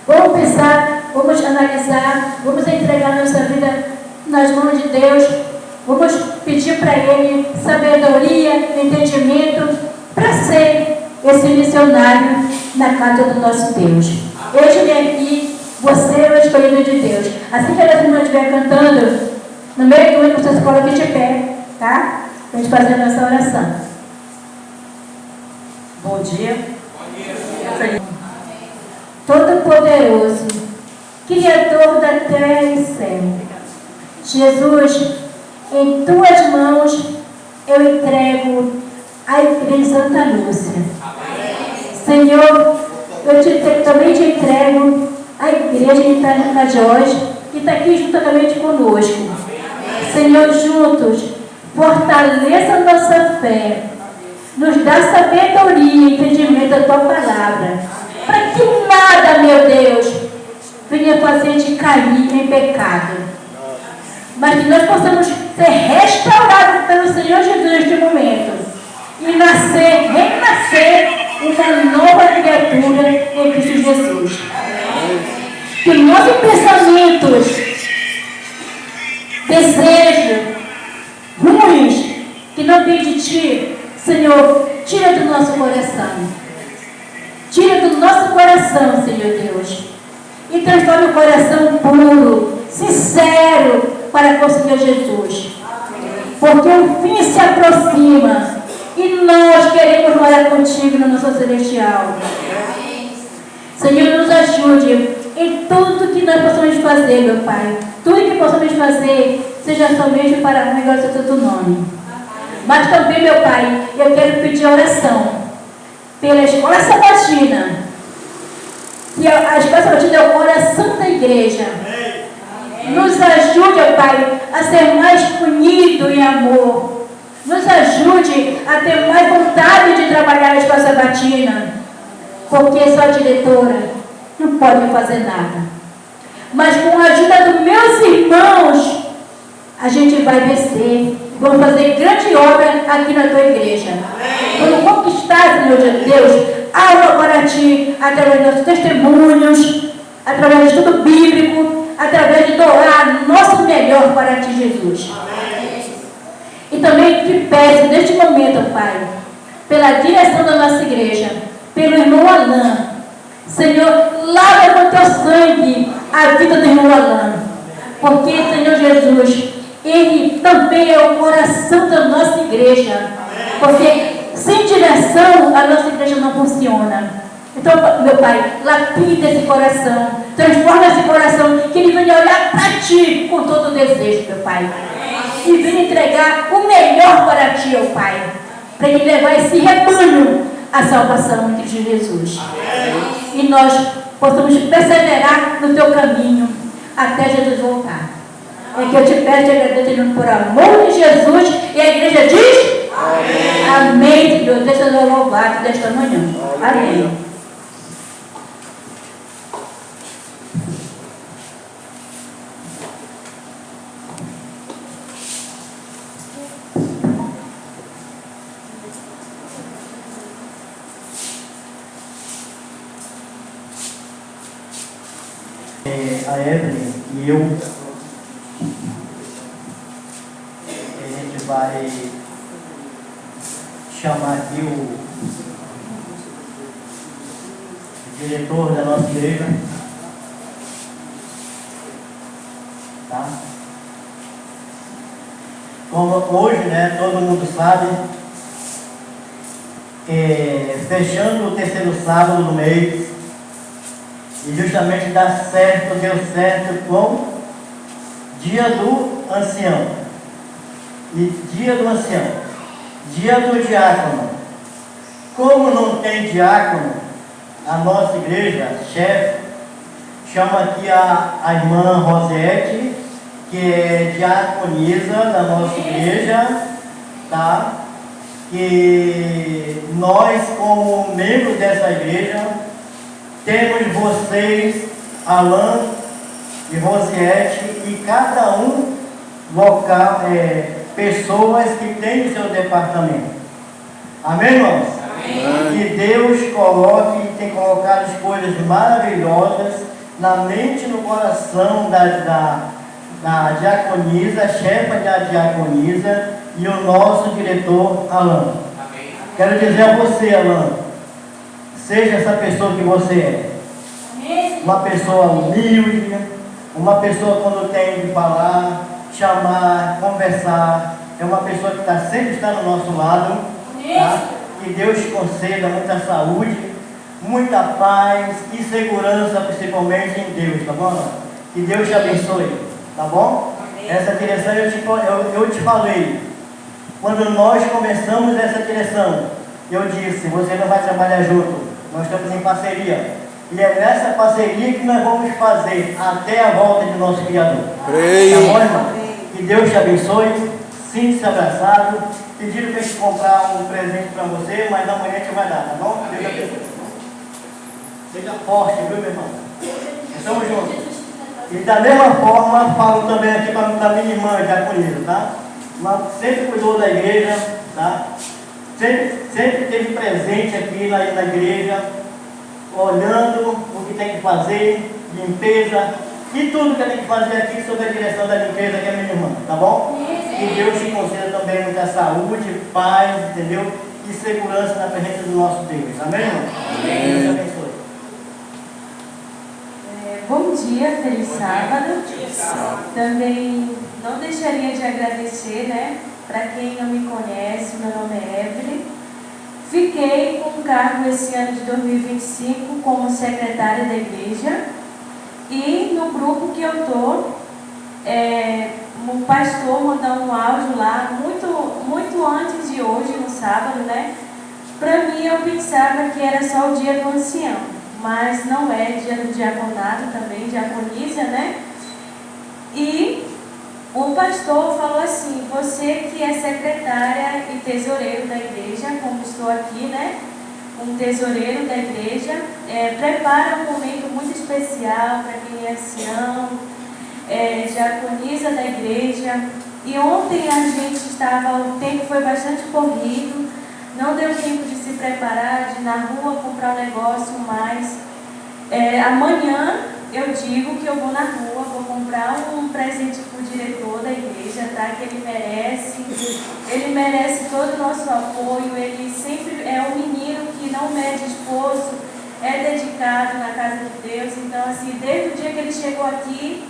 Vamos pensar, vamos analisar, vamos entregar nossa vida nas mãos de Deus. Vamos pedir para Ele sabedoria, entendimento, para ser esse missionário na casa do nosso Deus. Hoje vem aqui, você é o escolhido de Deus. Assim que a nossa irmã estiver cantando, no meio do hino, você se coloca de pé, tá? Para a gente fazer a nossa oração. Bom dia. Bom dia. Todo-Poderoso, Criador da terra e céu, Jesus, em tuas mãos eu entrego a Igreja Santa Lúcia. Senhor, eu também te entrego a Igreja de Itajós, que está aqui juntamente conosco. Senhor, juntos, fortaleça a nossa fé, nos dá sabedoria e entendimento da tua palavra, para que nada, meu Deus, venha fazer de cair em pecado, mas que nós possamos ser restaurados pelo Senhor Jesus neste momento e renascer uma nova criatura em Cristo Jesus. Que nossos pensamentos, desejos ruins que não vêm de Ti, Senhor, tira do nosso coração. Tira do nosso coração, Senhor Deus, e transforma o coração puro, sincero para com o Senhor Jesus. Porque o fim se aproxima e nós queremos morar contigo no nosso celestial. Senhor, nos ajude em tudo que nós possamos fazer, meu Pai. Tudo que possamos fazer seja somente para a glória do teu nome. Mas também, meu Pai, eu quero pedir oração pela escola sabatina. E a escola sabatina é o coração da igreja. Nos ajude, ó Pai, a ser mais unido em amor. Nos ajude a ter mais vontade de trabalhar na escola sabatina. Porque só a diretora não pode fazer nada. Mas com a ajuda dos meus irmãos, a gente vai vencer. Vamos fazer grande obra aqui na tua igreja. Vamos conquistar, Senhor de Deus, algo para Ti, através dos nossos testemunhos, através do estudo bíblico, através de doar nosso melhor para Ti, Jesus. E também te peço, neste momento, Pai, pela direção da nossa igreja, pelo irmão Alain. Senhor, lava com Teu sangue a vida do irmão Alain. Porque, Senhor Jesus, Ele também é o coração da nossa igreja. Porque sem direção a nossa igreja não funciona. Então, meu Pai, lapida esse coração, transforma esse coração, que ele venha olhar para Ti com todo o desejo, meu Pai. E venha entregar o melhor para Ti, ó Pai, para ele levar esse rebanho à salvação em Cristo Jesus. E nós possamos perseverar no Teu caminho até Jesus voltar. É que eu te peço e agradeço por amor de Jesus. E a igreja diz: Amém, Senhor. Deixa eu louvado desta manhã. Amém. A Evelyn e eu, a gente vai chamar aqui o diretor da nossa igreja, tá? Como hoje, né, todo mundo sabe, fechando o terceiro sábado do mês, e justamente deu certo com Dia do Ancião. E Dia do Ancião, Dia do Diácono. Como não tem diácono, a nossa igreja, chefe, chama aqui a irmã Rosete, que é diaconisa da nossa igreja, tá? Que nós, como membros dessa igreja, temos vocês, Alain e Rosiete, e cada um local, pessoas que têm o seu departamento. Amém, irmãos? Amém. Que Deus coloque e tem colocado as coisas maravilhosas na mente e no coração da diaconisa, chefa da diaconisa e o nosso diretor Alan. Amém. Quero dizer a você, Alan, seja essa pessoa que você é. Uma pessoa humilde, uma pessoa quando tem de falar, chamar, conversar, é uma pessoa que sempre está no nosso lado, tá? Que Deus te conceda muita saúde, muita paz e segurança, principalmente em Deus, tá bom? Que Deus te abençoe, tá bom? Essa direção eu te falei, quando nós começamos essa direção, eu disse, você não vai trabalhar junto, nós estamos em parceria. E é nessa parceria que nós vamos fazer até a volta de nosso Criador. Creio. Tá bom, irmão? Que Deus te abençoe, sinta-se abraçado. Pediram para a gente comprar um presente para você, mas amanhã a gente vai dar, tá bom? Deus abençoe. Seja forte, viu, meu irmão? Estamos juntos. E da mesma forma, falo também aqui para minha irmã, diaconisa, tá? Ela sempre cuidou da igreja, tá? Sempre teve presente aqui na igreja, olhando o que tem que fazer, limpeza, e tudo que tem que fazer aqui sob a direção da limpeza, que é minha irmã, tá bom? Que Deus te conceda também muita saúde, paz, entendeu? E segurança na presença do nosso Deus, amém, irmão? Amém. Deus te abençoe. Bom dia, feliz sábado. Também não deixaria de agradecer, né? Para quem não me conhece, meu nome é Evelyn. Fiquei com um cargo esse ano de 2025 como secretária da igreja. E no grupo que eu estou, o pastor mandou um áudio lá, muito antes de hoje, no sábado, né? Para mim, eu pensava que era só o dia do ancião, mas não é, dia do diaconato também, diaconisa, né? E o pastor falou assim, você que é secretária e tesoureiro da igreja, como estou aqui, né? Um tesoureiro da igreja, prepara um momento muito especial para quem é ancião, diaconisa da igreja. E ontem a gente estava, o tempo foi bastante corrido, não deu tempo de se preparar, de ir na rua comprar um negócio, mas amanhã eu digo que eu vou na rua, vou comprar um presente para o diretor da igreja, tá? Que ele merece todo o nosso apoio, ele sempre é um menino que não mede esforço, é dedicado na casa de Deus, então assim, desde o dia que ele chegou aqui,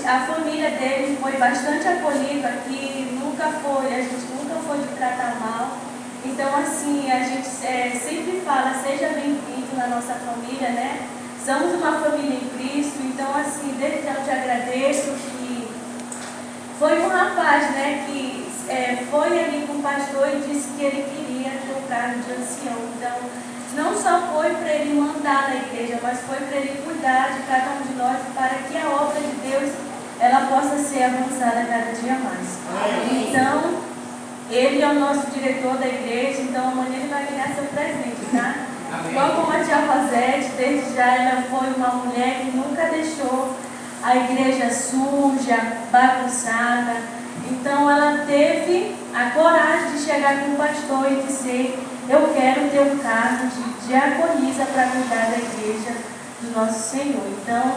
a família dele foi bastante acolhida aqui, a gente nunca foi de tratar mal. Então assim, a gente sempre fala, seja bem-vindo na nossa família, né? Somos uma família em Cristo, então assim, desde já eu te agradeço que foi um rapaz, né, que foi ali com o pastor e disse que ele queria ter o cargo de ancião. Então, não só foi para ele mandar na igreja, mas foi para ele cuidar de cada um de nós para que a obra de Deus ela possa ser avançada cada dia mais. Amém. Então, ele é o nosso diretor da igreja, então amanhã ele vai ganhar seu presente, tá? Igual como a tia Rosete, desde já ela foi uma mulher que nunca deixou a igreja suja, bagunçada. Então ela teve a coragem de chegar com o pastor e dizer, eu quero ter um cargo de diaconisa para cuidar da igreja do nosso Senhor. Então,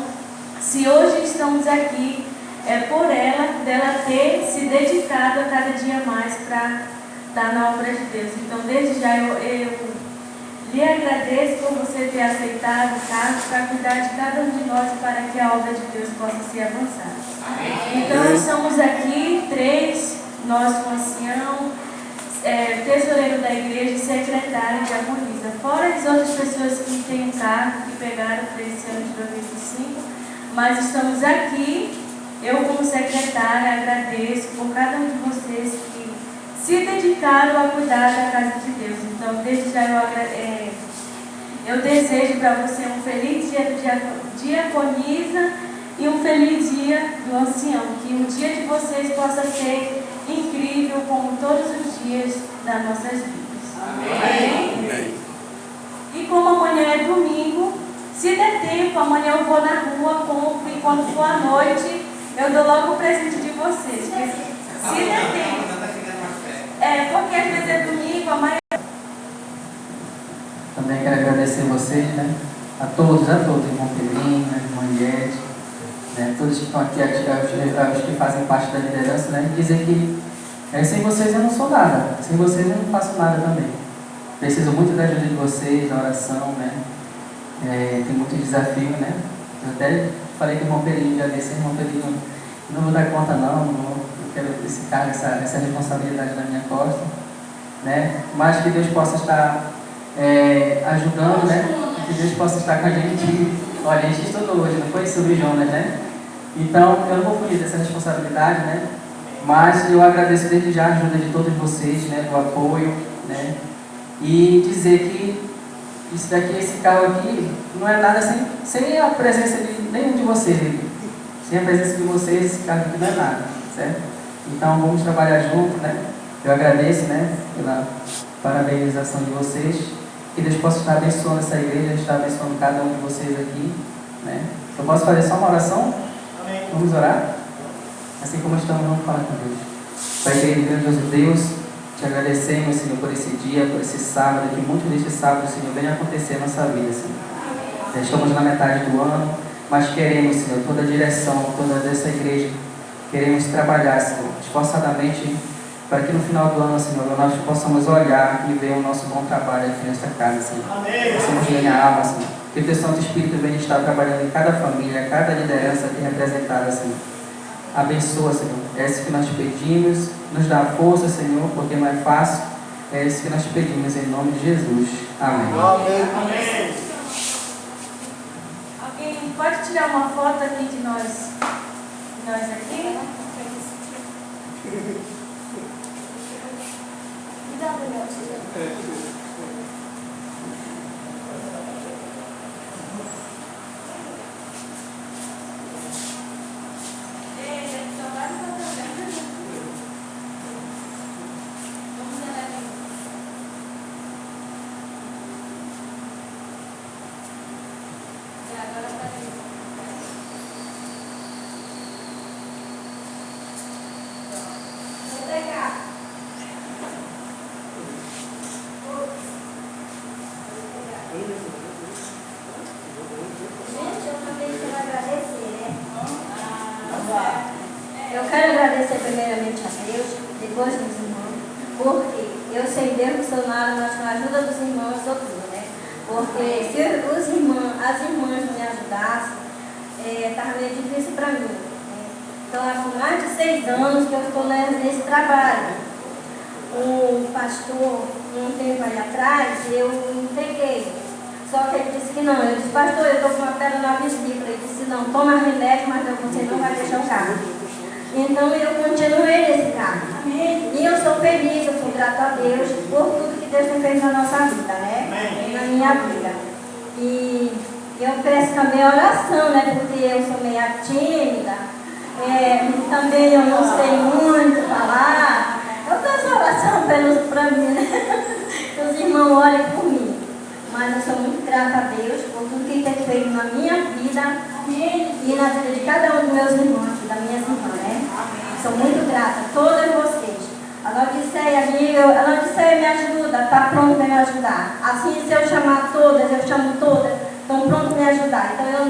se hoje estamos aqui, é por ela, dela ter se dedicado a cada dia mais para estar na obra de Deus. Então, desde já eu lhe agradeço por você ter aceitado o cargo para cuidar de cada um de nós para que a obra de Deus possa ser avançada. Então, estamos aqui, 3, nós com o ancião, tesoureiro da igreja e secretária de diaconisa. Fora as outras pessoas que têm um cargo, que pegaram para esse ano de 2025, mas estamos aqui, eu como secretária agradeço por cada um de vocês que se dedicaram a cuidar da casa de Deus. Então, desde já eu desejo para você um feliz dia do diaconisa e um feliz dia do ancião. Que o dia de vocês possa ser incrível como todos os dias das nossas vidas. Amém? Amém. E como amanhã é domingo, se der tempo, amanhã eu vou na rua, compro e quando for à noite, eu dou logo o presente de vocês. Se der tempo. Porque às vezes é domingo. com a maioria. Também quero agradecer vocês, né? A todos, irmão Pedrinho, irmã Liette, né? Todos que estão aqui, os que fazem parte da liderança, né? E dizer que sem vocês eu não sou nada, sem vocês eu não faço nada também. Preciso muito da ajuda de vocês, da oração, né? Tem muito desafio, né? Eu até falei com o irmão Pedrinho, já disse, irmão Pedrinho, não vou dar conta não, eu quero esse cargo, essa responsabilidade na minha costa, né? Mas que Deus possa estar ajudando, né? Que Deus possa estar com a gente. Olha, a gente estudou hoje, não foi sobre Jonas, né? Então, eu não vou fugir dessa responsabilidade, né? Mas eu agradeço desde já a ajuda de todos vocês, né? Do apoio, né? E dizer que isso daqui, esse carro aqui, não é nada sem a presença de nenhum de vocês aqui. Sem a presença de vocês, esse carro aqui não é nada, certo? Então, vamos trabalhar junto, né? Eu agradeço, né? Pela parabenização de vocês. Que Deus possa estar abençoando essa igreja, estar abençoando cada um de vocês aqui, né? Eu posso fazer só uma oração? Amém. Vamos orar? Assim como estamos, vamos falar com Deus. Pai querido, grandioso Deus, te agradecemos, Senhor, por esse dia, por esse sábado, que muito deste sábado, Senhor, venha acontecer na nossa vida, Senhor. Já estamos na metade do ano, mas queremos, Senhor, toda a direção, toda essa igreja, queremos trabalhar, Senhor, esforçadamente, para que no final do ano, Senhor, nós possamos olhar e ver o nosso bom trabalho aqui nesta casa, Senhor. Amém. Possamos ganhar alma, Senhor. Que o Teu Santo Espírito venha estar trabalhando em cada família, cada liderança aqui representada, Senhor. Abençoa, Senhor. É isso que nós pedimos. Nos dá força, Senhor, porque não é fácil. É isso que nós pedimos em nome de Jesus. Amém. Amém. Alguém pode tirar uma foto aqui de nós aqui? Eu quero agradecer primeiramente a Deus, depois dos irmãos, porque eu sem Deus não sou nada, mas com a ajuda dos irmãos sou tudo, né? Porque se as irmãs não me ajudassem, estava meio difícil para mim. Né? Então, há mais de 6 anos que eu estou nesse trabalho. Um pastor, um tempo aí atrás, eu entreguei. Só que ele disse que não. Eu disse, pastor, eu estou com uma pedra na vesícula. Ele disse, não, toma remédio, mas você não vai deixar o carro. Então eu continuei nesse carro. E eu sou feliz, eu sou grata a Deus por tudo que Deus tem feito na nossa vida, né? Na minha vida. E eu peço também oração, né? Porque eu sou meio tímida. Também eu não sei muito falar. Eu peço oração para mim, né? Que os irmãos orem por mim. Mas eu sou muito grata a Deus por tudo que tem feito na minha vida e na vida de cada um dos meus irmãos, das minhas irmãs, né? Sou muito grata a todas vocês. A Laodiceia me ajuda, está pronto para me ajudar. Assim, se eu chamar todas, eu chamo todas, estão prontas para me ajudar. Então, eu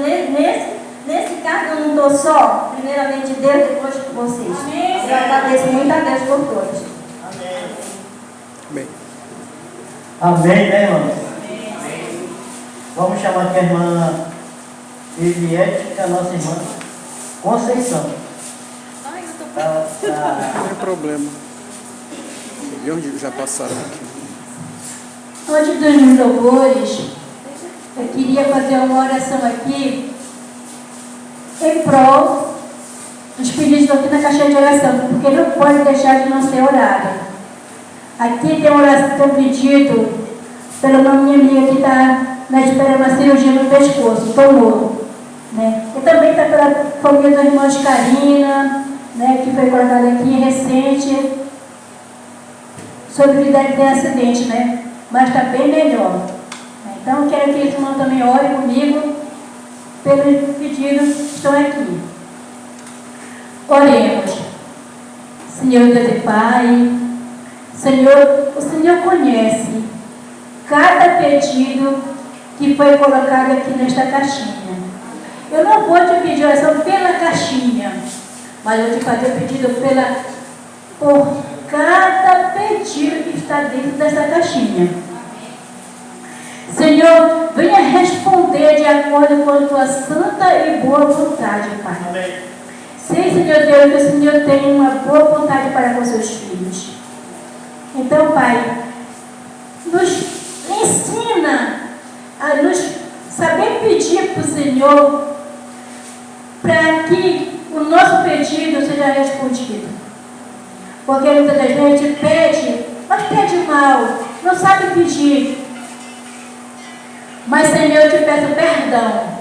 nesse cargo eu não estou só, primeiramente Deus, depois de vocês. Amém. Eu agradeço muito a Deus por todos. Amém. Amém, né, irmão? Vamos chamar aqui a irmã Eliette, que é a nossa irmã Conceição. Ai, eu estou Não tem problema. E onde já passaram aqui? Antes dos louvores, eu queria fazer uma oração aqui em prol dos pedidos aqui na caixinha de oração, porque não pode deixar de não ser orada. Aqui tem uma oração, tem um pedido pela minha amiga que está na espera de uma cirurgia no pescoço, tumor. Né? E também está pela família do irmão de Karina, né, que foi colocada aqui recente, sobre que deve ter acidente, né? Mas está bem melhor. Então, eu quero que esse irmão também ore comigo pelos pedidos que estão aqui. Oremos. Senhor Deus e Pai, Senhor, o Senhor conhece cada pedido que foi colocado aqui nesta caixinha. Eu não vou te pedir oração pela caixinha, mas eu vou te fazer pedido por cada pedido que está dentro dessa caixinha. Senhor, venha responder de acordo com a tua santa e boa vontade, Pai. Amém. Sei, Senhor Deus, que o Senhor tem uma boa vontade para com seus filhos. Então, Pai, nos ensina a nos saber pedir para o Senhor para que o nosso pedido seja respondido. Porque muitas das vezes a gente pede, mas pede mal, não sabe pedir. Mas, Senhor, eu te peço perdão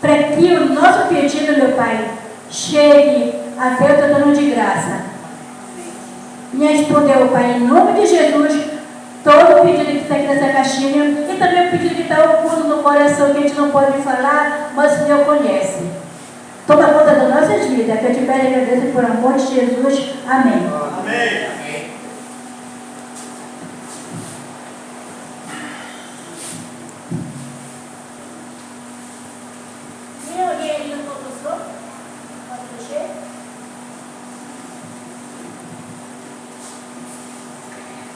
para que o nosso pedido, meu Pai, chegue até o teu trono de graça. Me respondeu, Pai, em nome de Jesus, todo o pedido que está aqui nessa caixinha e também o pedido que está oculto no coração que a gente não pode falar, mas o Senhor conhece. Toma conta das nossas vidas, que eu te peço e agradeço por amor de Jesus. Amém. Amém.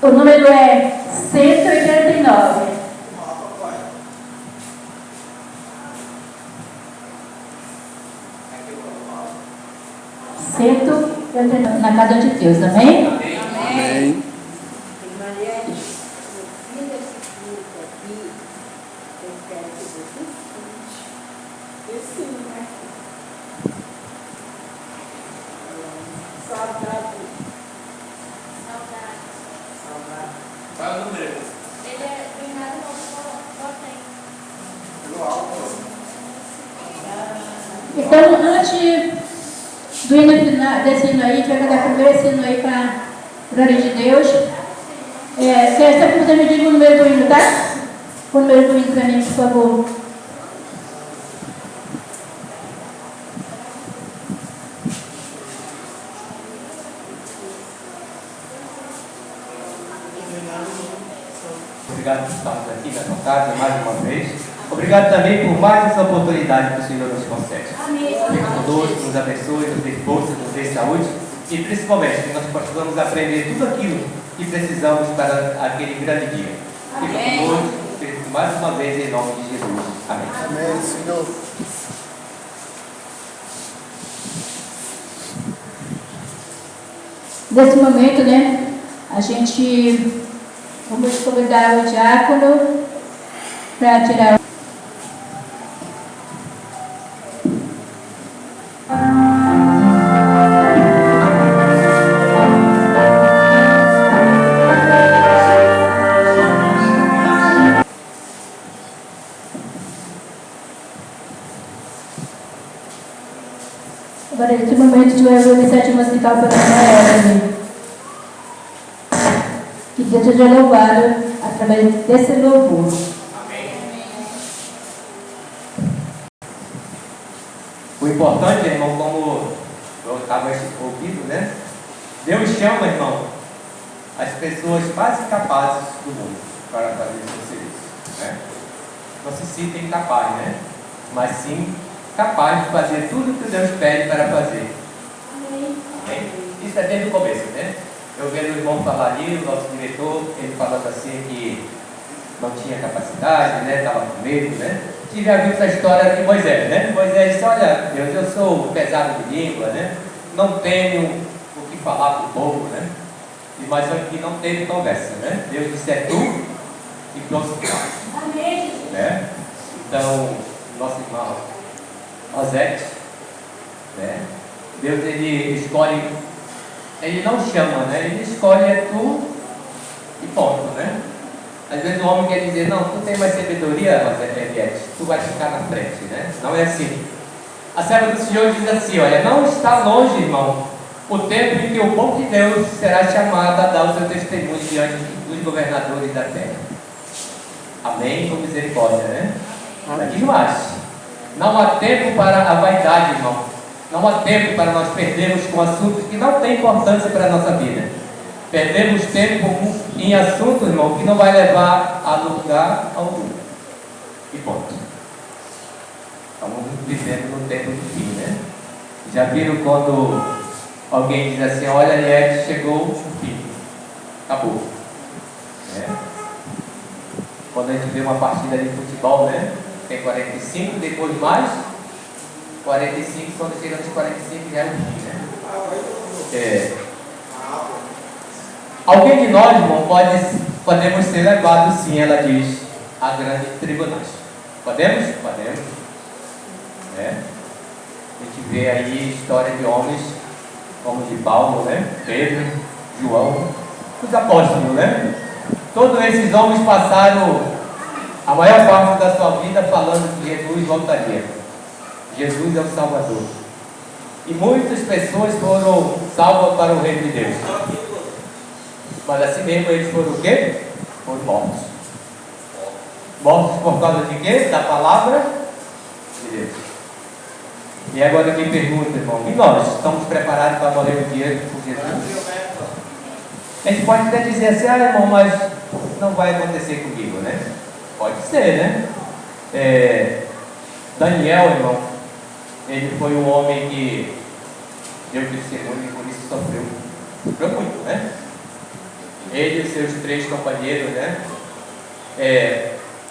O número é 189. 189 na casa de Deus, amém? Amém. Marielle, meu filho esse culto aqui, eu quero que você escute. Esse, né? Saudade. Qual é o número? Ele é treinado só tem. Pelo alto. Então, antes do hino desse hino aí, a gente vai cantar primeiro esse hino aí para a glória de Deus. Quer saber que você me diga o número do hino, tá? O número do hino para mim, por favor. Obrigado por estarmos aqui na tua casa mais uma vez. Obrigado também por mais essa oportunidade que o Senhor nos concede. Fique conosco, nos abençoe, nos dê força, nos dê saúde e principalmente que nós possamos aprender tudo aquilo que precisamos para aquele grande dia. Fique conosco mais uma vez em nome de Jesus. Amém. Amém, Senhor. Nesse momento, né, a gente vamos convidar o diácono para tirar. Agora, nesse momento, a gente vai ouvir a sete musical pela Noel. Que Deus seja louvado através desse louvor. Amém. O importante, irmão, como eu estava ouvindo, né? Deus chama, irmão, as pessoas mais incapazes do mundo para fazer o seu serviço, né? Não se sinta incapaz, né? Mas sim capaz de fazer tudo o que Deus pede para fazer. Amém? Isso é desde o começo, né? Eu vendo o irmão falar ali, o nosso diretor, ele falando assim que não tinha capacidade, né? Estava com medo, né? E já viu essa história de Moisés, né? Moisés disse, olha, Deus, eu sou pesado de língua, né? Não tenho o que falar para o povo, né? Mas aqui não teve conversa, né? Deus disse, é tu e pronto. Amém. Né? Então, nosso irmão Rosete, né? Deus, ele escolhe, ele não chama, né? Ele escolhe é tu e ponto, né? Às vezes o homem quer dizer, não, tu tem mais sabedoria, Rosete, tu vai ficar na frente, né? Não é assim. A serva do Senhor diz assim, olha, não está longe, irmão, o tempo em que o povo de Deus será chamado a dar o seu testemunho diante dos governadores da terra. Amém? Com misericórdia, né? Mas diz mais, não há tempo para a vaidade, irmão. Não há tempo para nós perdermos com assuntos que não têm importância para a nossa vida. Perdemos tempo em assuntos, irmão, que não vai levar a lugar algum. E ponto. Estamos vivendo no tempo do fim, né? Já viram quando alguém diz assim, olha, Liette, chegou o fim. Acabou. Né? Quando a gente vê uma partida de futebol, né? Tem 45, depois mais 45, quando chega nos 45 já é o fim, né? Alguém de nós, irmão, podemos ser levados, sim, ela diz, a grandes tribunais. Podemos? Podemos. Né? A gente vê aí história de homens como de Paulo, né? Pedro, João, os apóstolos, né? Todos esses homens passaram a maior parte da sua vida falando que Jesus voltaria. Jesus é o Salvador. E muitas pessoas foram salvas para o reino de Deus. Mas assim mesmo eles foram o quê? Foram mortos. Mortos por causa de quê? Da palavra de Deus. E agora eu me pergunto, irmão, e nós estamos preparados para morrer um dia por Jesus? A gente pode até dizer assim, irmão, mas não vai acontecer comigo, né? Pode ser, né? Daniel, irmão, ele foi um homem que deu testemunho e por isso sofreu. Sofreu muito, né? Ele e seus 3 companheiros, né?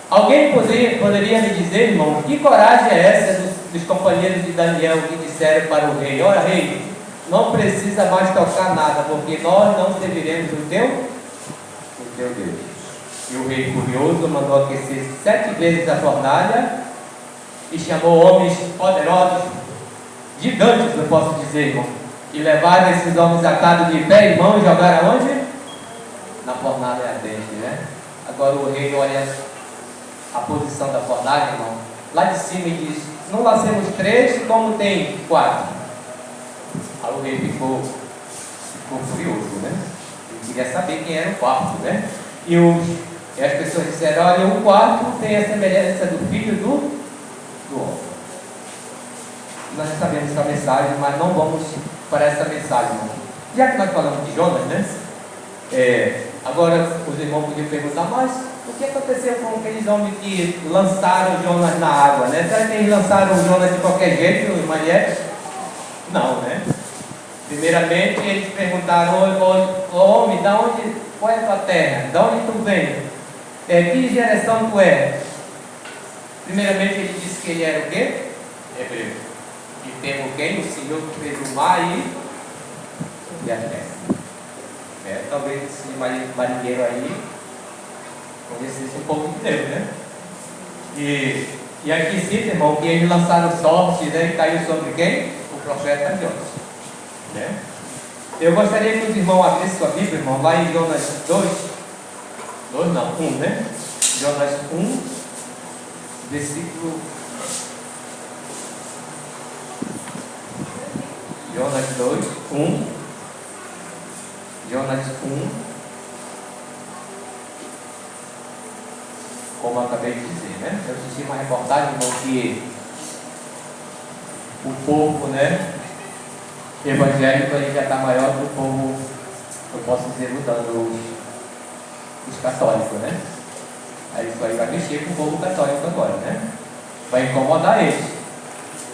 Alguém poderia me dizer, irmão, que coragem é essa dos companheiros de Daniel que disseram para o rei, olha rei, não precisa mais tocar nada, porque nós não serviremos o teu Deus. E o rei furioso mandou aquecer 7 vezes a fornalha e chamou homens poderosos, gigantes, eu posso dizer, irmão, e levaram esses homens atados de pé e mão e jogaram aonde? Na fornalha ardente, né? Agora o rei olha a posição da fornalha, irmão, lá de cima e diz, não nascemos 3, como tem 4? Aí o rei ficou furioso, né? Ele queria saber quem era o 4, né? E as pessoas disseram, olha, o 4 tem a semelhança do filho do homem. Nós sabemos essa mensagem, mas não vamos para essa mensagem, irmão. Já que nós falamos de Jonas, né? Agora os irmãos podiam perguntar, mas o que aconteceu com aqueles homens que lançaram Jonas na água, né? Será que eles lançaram Jonas de qualquer jeito, irmã Liette? Não, né? Primeiramente eles perguntaram, homem, qual é a tua terra? De onde tu vem? Que geração tu é? Primeiramente ele disse que ele era o quê? Hebreu. E temos quem? O Senhor que fez o mar e a terra. Talvez esse marinheiro aí conhecesse um pouco de Deus, né? E aqui cita, irmão, que eles lançaram sorte, né? E caiu sobre quem? O profeta Jonas, né? Eu gostaria que os irmãos abrissem sua Bíblia, irmão, lá em Jonas 1, né? Jonas 1, versículo... Jonas 2, 1. Jonas 1, como eu acabei de dizer, né? Eu assisti uma reportagem, irmão, que o povo, né, evangélico, ele já está maior que o povo, eu posso dizer, mudando os católicos, né? Aí isso aí vai mexer com o povo católico agora, né? Vai incomodar eles,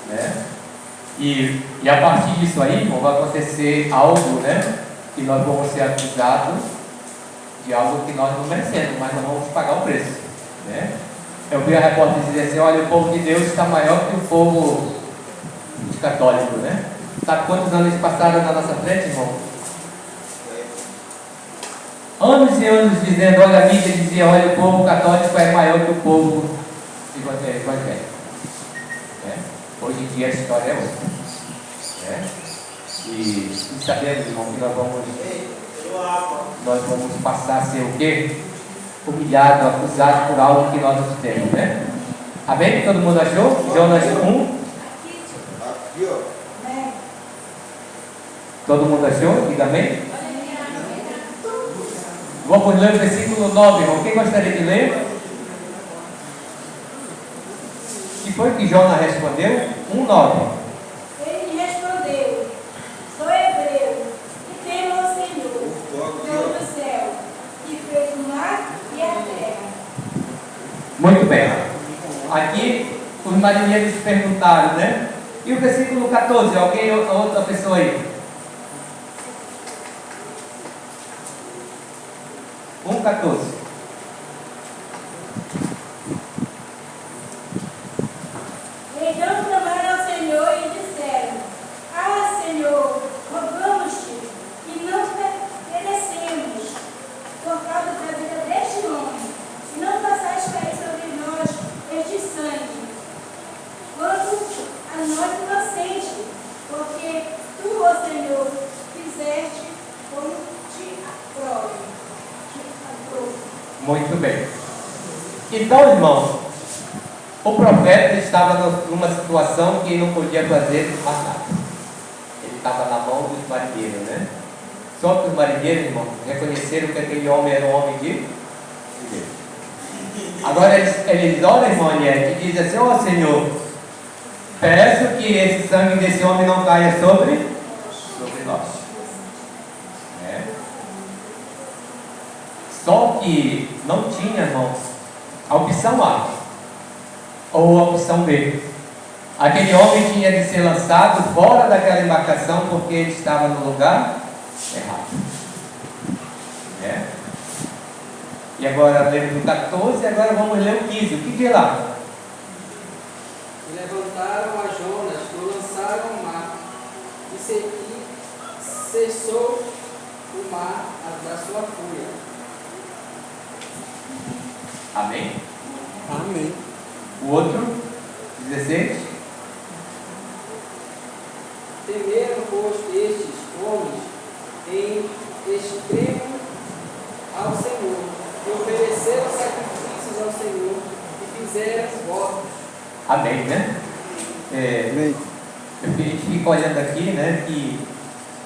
né? E a partir disso aí, irmão, vai acontecer algo, né? Que nós vamos ser acusados de algo que nós não merecemos, mas nós vamos pagar o preço, né? Eu vi a repórter dizer assim, olha, o povo de Deus está maior que o povo dos católicos, né? Sabe quantos anos eles passaram na nossa frente, irmão? Anos e anos dizendo, olha, a mídia dizia, olha, o povo católico é maior que o povo evangélico, né? Hoje em dia a história é outra, né? E sabemos, irmão, que nós vamos passar a ser o quê? Humilhado, acusado por algo que nós não temos, né? Amém? Todo mundo achou? Jonas 1. Todo mundo achou? Diga amém? Vamos ler o versículo 9, irmão. Quem gostaria de ler? O que foi que Jonas respondeu? 1:9. Ele Muito bem. Aqui os marinheiros perguntaram, né? E o versículo 14, alguém, outra pessoa aí? 1,14. Então clamaram ao Senhor e disseram: Ah, Senhor, rogamos-te e não perecemos por causa da vida deste homem, e não façais cair sobre nós este sangue, quanto a nós inocentes, porque tu, ó Senhor, fizeste como te aprove. Muito bem. Então, irmãos, o profeta estava numa situação que ele não podia fazer mais nada. Ele estava na mão dos marinheiros, né? Só que os marinheiros, irmãos, reconheceram que aquele homem era um homem de Deus. Agora eles olham, irmão Aniette, e dizem assim: ó Senhor, peço que esse sangue desse homem não caia sobre nós. Só que não tinha, irmãos, a opção A ou a opção B. Aquele homem tinha de ser lançado fora daquela embarcação porque ele estava no lugar errado. E agora lemos o 14 e agora vamos ler o 15. O que diz lá? E levantaram a Jonas, o lançaram ao mar, e cessou o mar da sua fúria. Amém? Amém. O outro, 16. Temeram, pois, estes homens em extremo ao Senhor, e ofereceram sacrifícios ao Senhor, e fizeram votos. Amém, né? Amém. A gente fica olhando aqui, né, que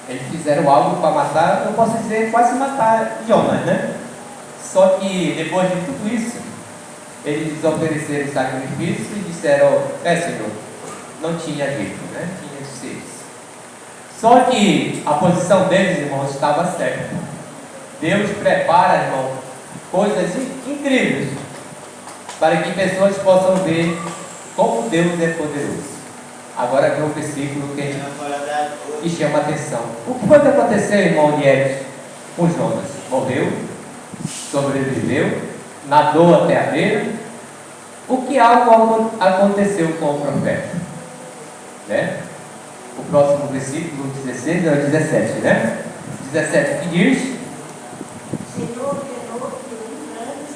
eles fizeram algo para matar, eu posso dizer, quase matar Jonas, né? Só que depois de tudo isso, eles ofereceram sacrifício e disseram: Senhor, não tinha jeito, né? Tinha de ser isso. Só que a posição deles, irmãos, estava certa. Deus prepara, irmão, coisas incríveis para que pessoas possam ver como Deus é poderoso. Agora vem um versículo que chama a atenção. O que foi que aconteceu, irmão Nieves, com Jonas? Morreu, sobreviveu, nadou até a beira. O que algo aconteceu com o profeta? Né? O próximo versículo, 16 é o 17, né? 17 que diz: Senhor ordenou que um grande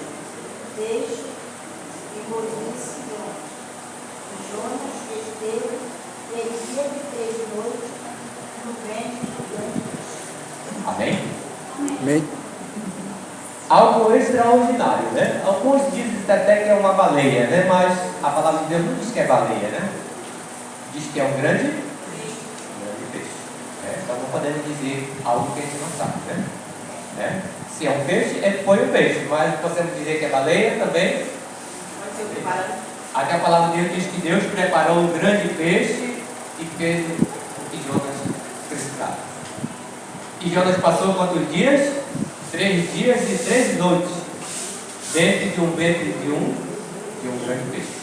peixe engolisse Jonas esteve ele dia de 3 noites no ventre do grande peixe. Amém? Amém. Algo extraordinário, né? Alguns dizem até que é uma baleia, né? Mas a palavra de Deus não diz que é baleia, né? Diz que é um grande peixe. Então não podemos dizer algo que a gente não sabe, né? Se é um peixe, foi um peixe, mas podemos dizer que é baleia também. Aqui a palavra de Deus diz que Deus preparou um grande peixe e fez o que Jonas precisava. E Jonas passou quantos dias? 3 dias e 3 noites dentro de um ventre de um grande peixe.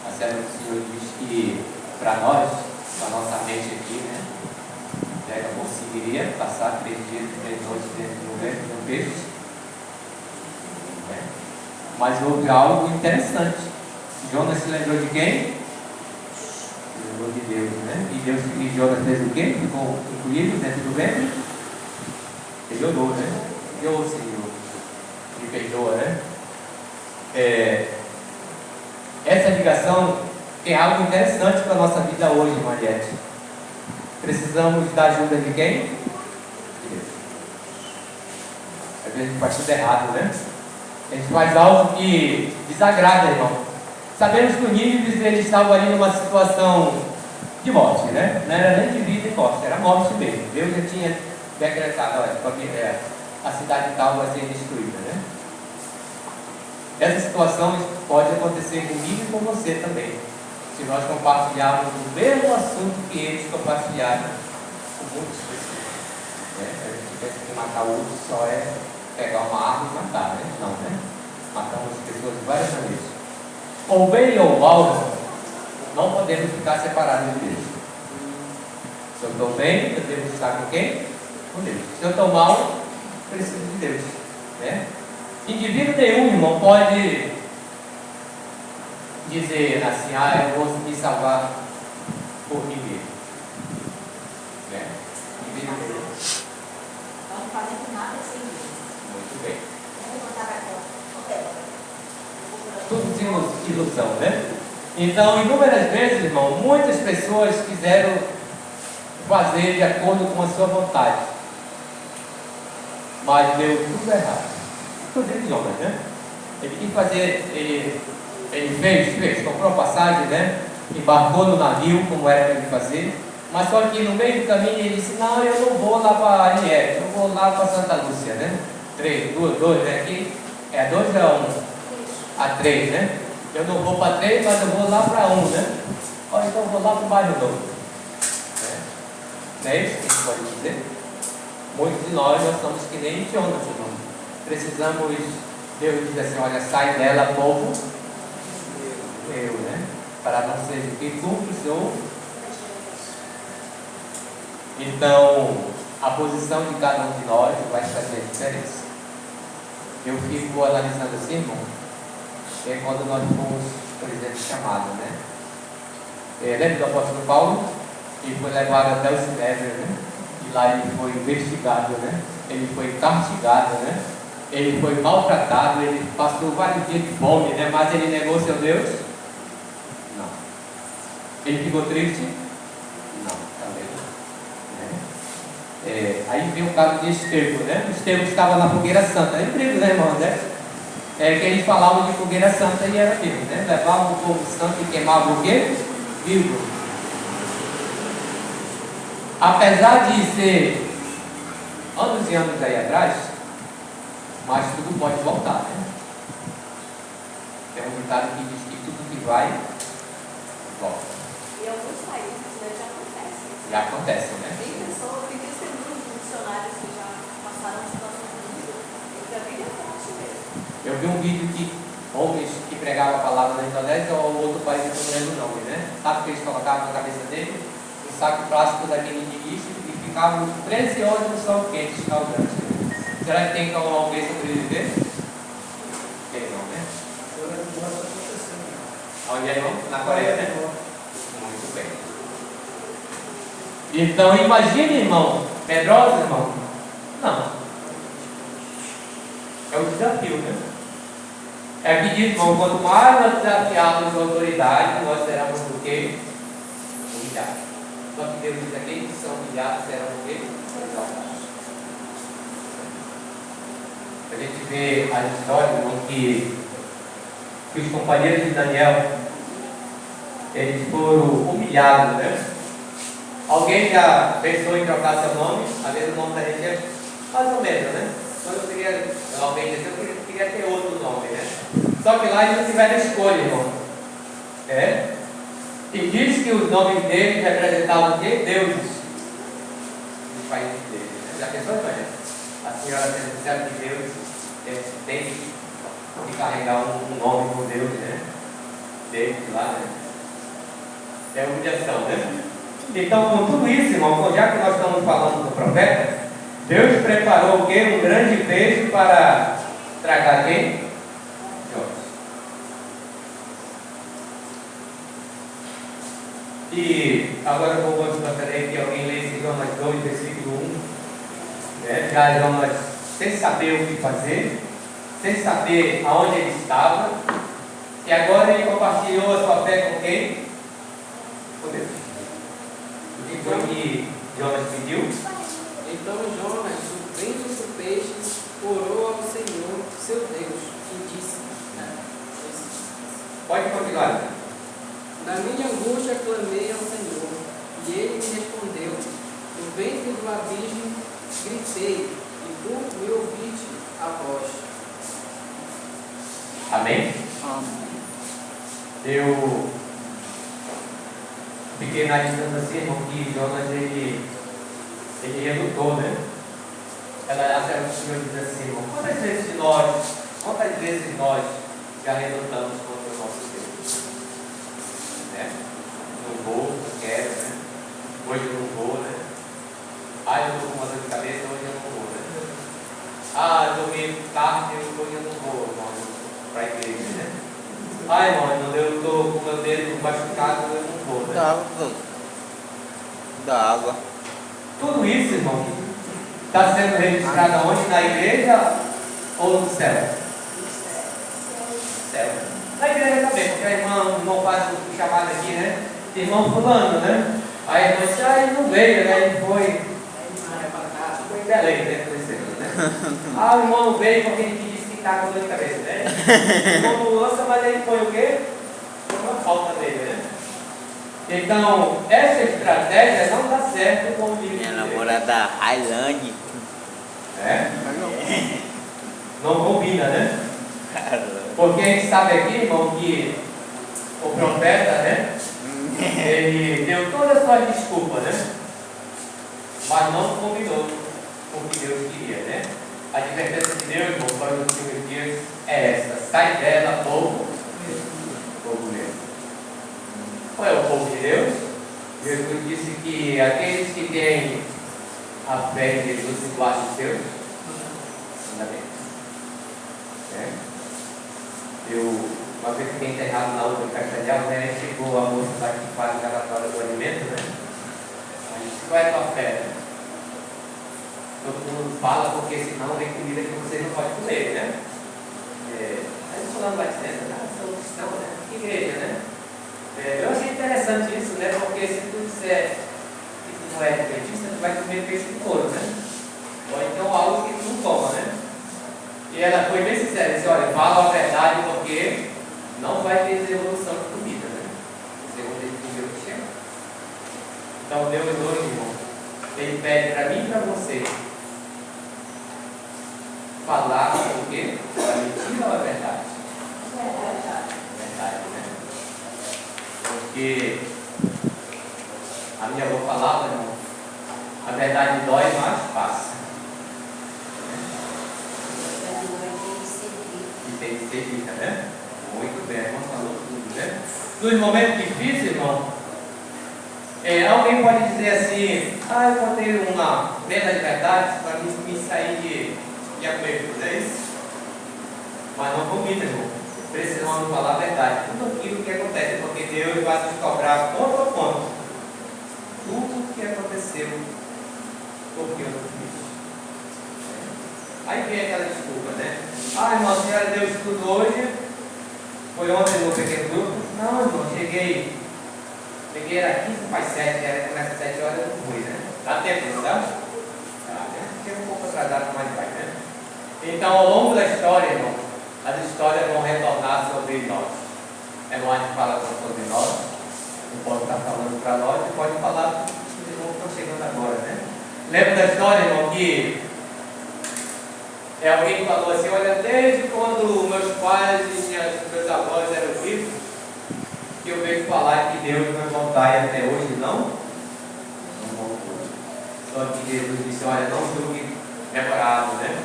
A serva do Senhor diz que para nós, para nossa mente aqui, não conseguiria passar 3 dias e 3 noites dentro de um ventre de um peixe. Mas houve algo interessante. Jonas se lembrou de quem? Se lembrou de Deus, né? E Jonas fez o quê? Ficou incluído dentro do ventre? Ele orou, né? Senhor, me perdoa, né? Essa ligação tem algo interessante para a nossa vida hoje, Mariette. Precisamos da ajuda de quem? De Deus. Às vezes a gente faz tudo errado, né? A gente faz algo que desagrada, irmão. Sabemos que o Nínive, ele estava ali numa situação de morte, né? Não era nem de vida e morte, era morte mesmo. Deus já tinha decretado: olha, a cidade tal vai ser destruída, né? Essa situação pode acontecer comigo e com você também, se nós compartilharmos o mesmo assunto que eles compartilharam com muitas pessoas. A gente pensa que matar o outro só é pegar uma arma e matar, né? Não, né? Matamos pessoas ou bem ou mal, não podemos ficar separados de Deus. Se eu estou bem, eu devo estar com quem? Com Deus. Se eu estou mal, preciso de Deus. Né? Indivíduo nenhum, irmão, pode dizer assim, eu vou me salvar por mim mesmo. Né? Indivíduo nenhum. Não fazendo nada sem Deus. Muito bem. Vamos botar pra fora. Tudo ilusão, né? Então, inúmeras vezes, irmão, muitas pessoas quiseram fazer de acordo com a sua vontade, mas deu tudo errado. Inclusive Jonas, né? Ele quis fazer, ele fez, comprou passagem, né? Embarcou no navio, como era para ele fazer, mas só que no meio do caminho ele disse, não, eu não vou lá para Ariete, eu vou lá para Santa Lúcia, né? 2, né? Aqui é 2 a 1, a 3, né? Eu não vou para 3, mas eu vou lá para 1, né? Olha, então eu vou lá para o bairro novo. Não é isso que a gente pode dizer? Muitos de nós somos que nem Jonas, irmão. Precisamos, Deus diz assim, olha, sai dela, povo meu, né? Para não ser que cúmplice ou... Então, a posição de cada um de nós vai fazer a diferença. Eu fico analisando assim, irmão, quando nós fomos, por exemplo, chamados, né? Lembra do apóstolo Paulo? Ele foi levado até o Sinédrio, né? E lá ele foi investigado, né? Ele foi castigado, né? Ele foi maltratado, ele passou vários dias de fome, né? Mas ele negou seu Deus? Não. Ele ficou triste? Não, também não. Né? Aí vem o caso de Estevão, né? Estevão estava na fogueira santa. É incrível, né, irmão? Né? Que eles falavam de fogueira santa e era vivo, né? Levavam o povo santo e queimavam o quê? Vivo. Apesar de ser anos e anos aí atrás, mas tudo pode voltar, né? Tem um ditado que diz que tudo que vai, volta. E alguns países isso já acontece. Já acontece, né? Tem pessoas, tem testemunhos de missionários que já passaram situações ruins e que a vida é forte mesmo. Eu vi um vídeo que homens que pregavam a palavra na Indonésia ou outro país, eu não lembro o nome, né? Sabe o que eles colocavam na cabeça dele? Um saco plástico daquele de lixo e ficavam 13 horas no sol quente, escaldante. Será que tem como alguém sobreviver? Tem não, né? Onde é, irmão? Na Coreia, né? Muito bem. Então, imagine, irmão, medrosa, irmão? Não. É o desafio, né? É que diz, irmão, quanto mais nós desafiarmos a autoridade, nós seremos o quê? Humilhados. Só que Deus diz aqui que são humilhados serão o quê? Exaltados. A gente vê a história, irmão, que os companheiros de Daniel, eles foram humilhados, né? Alguém já pensou em trocar seu nome? Às vezes o nome da gente é mais ou menos, né? Quando eu queria, alguém disse, eu queria ter outro nome, né? Só que lá eles não tiveram escolha, irmão. E diz que os nomes deles representavam quê? Deuses dos países deles. Né? Já pensou, irmã? A senhora tendo servo de Deus tem que carregar um nome com Deus, né? Deus lá, né? É humilhação, né? Então, com tudo isso, irmão, já que nós estamos falando do profeta, Deus preparou o quê? Um grande peixe para tragar quem? Jonas. E agora eu gostaria que alguém lesse Jonas 2, versículo 1. Né? Já Jonas, sem saber o que fazer, sem saber aonde ele estava, e agora ele compartilhou a sua fé com quem? Com Deus. O que foi que Jonas pediu? Então Jonas, do ventre do peixe, orou ao Senhor, seu Deus, e disse, Pode continuar. na minha angústia clamei ao Senhor, e Ele me respondeu. No ventre do abismo gritei, e tu me ouviste a voz. Amém? Eu fiquei analisando assim, irmão, que Jonas ele relutou, né? Até o Senhor diz assim, irmão, quantas vezes nós já relutamos contra o nosso Deus? vou, não quero, né? Hoje eu não vou, né? Ah, eu estou com uma dor de cabeça, hoje eu não vou, né? Ah, eu dormi tarde, hoje eu não vou, irmão, para a igreja, né? Ah, irmão, eu estou com meu dedo machucado, eu não vou, né? Da água. Tudo isso, irmão, está sendo registrado onde? Na igreja ou no céu? Céu. Na igreja também, porque a irmã, o irmão faz o chamado aqui, né? Irmão fulano, né? Aí a irmã disse, ele não veio, né? Ele foi em Belém, né? Ah, o irmão não veio porque ele disse que está com dor de cabeça, né? O irmão não lança, mas ele foi o quê? Foi uma falta dele, né? Então, essa estratégia não dá certo com o livro. Minha namorada Highland. É? Não combina, né? Porque a gente sabe aqui, irmão, que o profeta, né? Ele deu todas as suas desculpas, né? Mas não combinou com o que Deus queria, né? A advertência de Deus, irmão, para os últimos dias é essa: sai dela, povo meu. Qual é o povo de Deus? Jesus disse que aqueles que têm a fé em Jesus se guardam os seus mandamentos. Uma vez que fiquei enterrado na outra Castelhão, né? Chegou a moça lá que faz a relatória do alimento, né? A gente disse, qual é a tua fé? Né? Todo mundo fala, porque senão vem comida que você não pode comer, né? Aí o fulano vai dizendo, são cristãos, né? Que igreja, né? Eu achei interessante isso, né? Porque se tu disser que tu não é adventista, tu vai comer peixe de couro, né? Ou então algo que tu não coma, né? E ela foi bem sincera, disse, olha, fala a verdade porque não vai ter devolução de comida, né? Segundo ele comeu o chão. Então Deus hoje, irmão, Ele pede para mim e para você falar o quê? A mentira ou a verdade? Verdade, né? Porque a minha boa palavra, irmão, a verdade dói, mas passa. E tem que ser dita, né? Muito bem, irmão, falou tudo, né? Nos momentos difíceis, irmão, alguém pode dizer assim, eu contei uma venda de verdade para me sair de aperto, não é isso? Mas não combina, irmão. Precisamos falar a verdade. Tudo aquilo que acontece, porque Deus vai nos cobrar ponto a ponto. Tudo o que aconteceu, porque eu não fiz. Aí vem aquela desculpa, né? Irmão, a senhora deu estudo hoje, foi ontem no pequeno grupo. Não, irmão, cheguei era 15 para as 7, era começa às 7 horas, eu não fui, né? Dá tempo, não dá? Dá, né? Chega um pouco atrasado, mas vai, né? Então, ao longo da história, irmão, as histórias vão retornar sobre nós. É bom a gente falar sobre nós, não pode estar falando para nós, e pode falar para os irmãos que estão chegando agora, né? Lembra da história, irmão, que alguém que falou assim, olha, desde quando meus pais e meus avós eram vivos, que eu vejo falar que Deus vai voltar e até hoje não voltou. Só que Jesus disse, olha, não julgue demorado, né?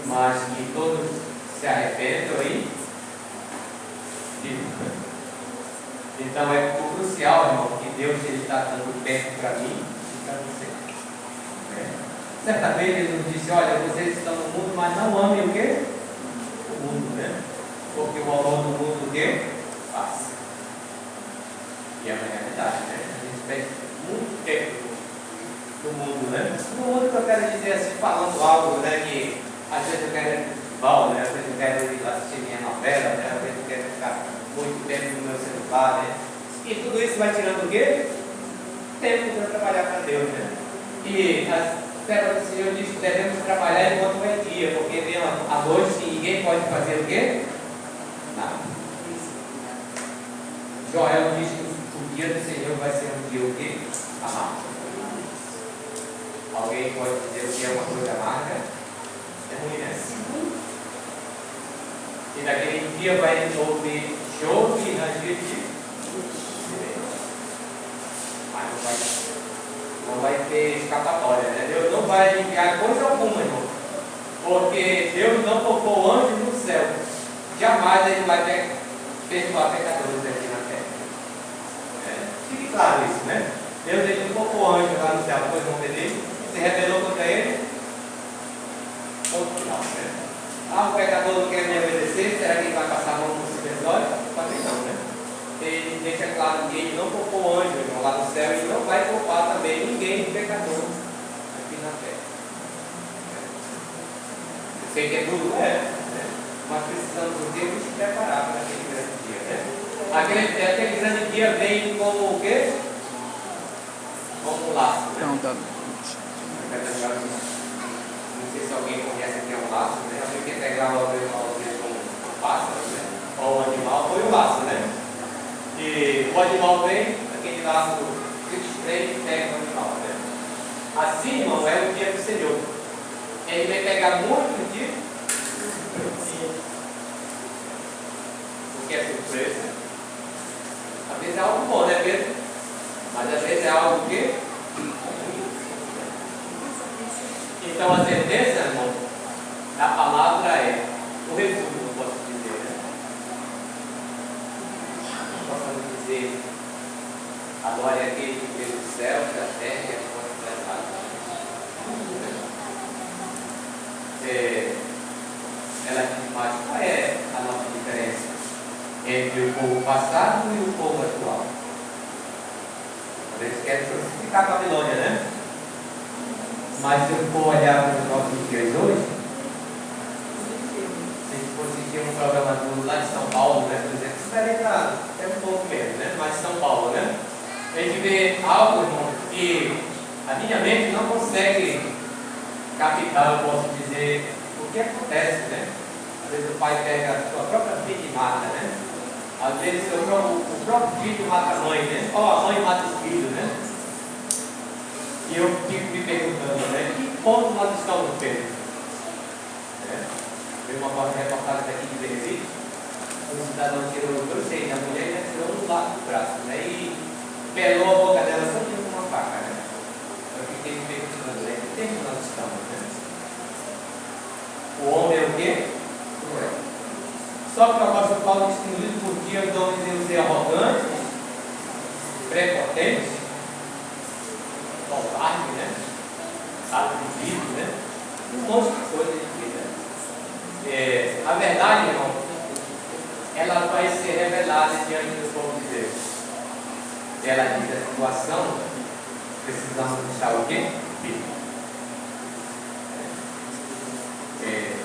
Mas que todos se arrependam e vivam. Então é crucial, irmão, que Deus está dando tempo para mim e para você. Certa vez Jesus disse, olha, vocês estão no mundo, mas não amem o quê? O mundo, né? Porque o amor do mundo o quê? Passa. E é uma realidade, né? A gente perde muito tempo no mundo, né? No mundo que eu quero dizer assim, falando algo, né? Que às vezes eu quero ir futebol, né? Às vezes eu quero ir assistir minha novela, né? Às vezes eu quero ficar muito tempo no meu celular, né? E tudo isso vai tirando o quê? Tempo para trabalhar para Deus, né? E a Serva do Senhor diz que devemos trabalhar enquanto é dia, porque vem a noite e ninguém pode fazer o quê? Nada. Joel diz que o dia do Senhor vai ser um dia o quê? Amargo. Alguém pode dizer o que é uma coisa amarga? É ruim, né? E naquele dia vai ouvir choro e ranger de silêncio. Mas não vai ter escapatória, né? Deus não vai aliviar coisa alguma, irmão. Porque Deus não colocou anjos no céu. Jamais Ele vai perdoar pecadores aqui na terra. Fique claro isso, né? Deus ele não colocou o anjo lá no céu, depois não dele, se rebelou contra ele, ponto final, né? Ah, o pecador não quer me obedecer, será que ele vai passar a mão no sucessório? Também não, né? Ele deixa claro que ele não poupou o anjo, irmão, lá no céu, e não vai poupar também ninguém de pecador aqui na terra. Eu sei que é duro, né? Mas precisamos do Deus se preparar para aquele grande dia, né? Aquele grande dia vem como o quê? Como um laço, né? Não sei se alguém conhece aqui um laço, né? Alguém quer pegar uma vez como um pássaro, né? Ou um animal, foi o laço, né? E o animal vem, aquele laço estreito e pega o animal, né? Assim, irmão, é o dia do Senhor. Ele vai pegar muito dia, porque é surpresa. Às vezes é algo bom, né, Pedro? Mas às vezes é algo que então a certeza, irmão, da palavra é o resumo, eu posso dizer, né? Posso dizer, a glória é aquele que fez os céus, a terra e as fontes das águas. Ela diz mais qual é a nossa diferença entre o povo passado e o povo atual. Eles querem crucificar a Babilônia, né? Mas se eu for olhar para os nossos dias hoje, se a gente for assistir um programa lá de São Paulo, né, por exemplo, isso vai lembrar até um pouco mesmo, né? Mas de São Paulo, né? A gente vê algo, irmão, que a minha mente não consegue captar, eu posso dizer, o que acontece, né? Às vezes o pai pega a sua própria filha e mata, né? Às vezes o próprio filho mata a mãe, né? Ou a mãe mata o filho, né? E eu fico me perguntando, né? Que ponto nós estamos, Pedro? Veio uma reportagem daqui de Benedito, um cidadão tirou os dois seios da mulher e tirou um lado do braço, né? E pelou a boca dela só com uma faca, né? Eu fiquei me perguntando, né? Que tempo nós estamos, né? O homem é o quê? Cruel. Só que o apóstolo Paulo diz que no livro por dia os homens iam ser arrogantes, prepotentes, covardes, né? Sacrifícios, né? Um monte de coisa de vida. A verdade, irmão, ela vai ser revelada diante do povo de Deus. Ela diz a situação, precisamos deixar o quê? Vivo.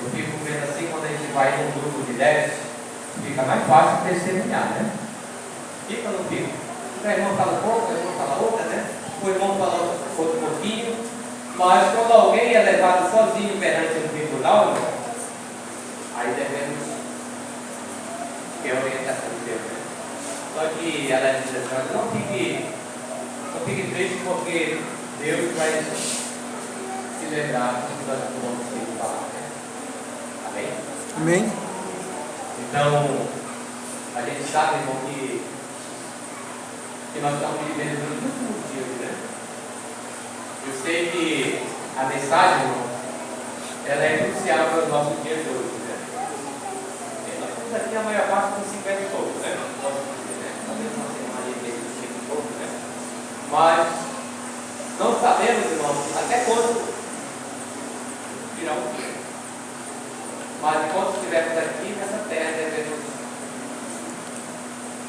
Eu fico vendo assim, quando a gente vai num grupo de 10, fica mais fácil testemunhar, né? Fica no fica. O irmão fala pouco, o irmão fala outra, né? O irmão fala outro pouquinho. Mas quando alguém é levado sozinho perante o tribunal, aí devemos ter a orientação de Deus, né? Só que ela diz assim, não fique triste, porque Deus vai se lembrar do que nós vamos ter que falar, né? Amém? Amém? Então, a gente sabe, irmão, que nós estamos vivendo nos últimos dias, né? Eu sei que a mensagem, irmão, ela é crucial para os nossos dias de hoje, né? Nós estamos aqui a maior parte com 50 e pouco, né? Posso dizer, né? Talvez uma semana de 25 e pouco, né? Mas não sabemos, irmão, até quando virá o dia. Mas enquanto estivermos aqui nessa terra, devemos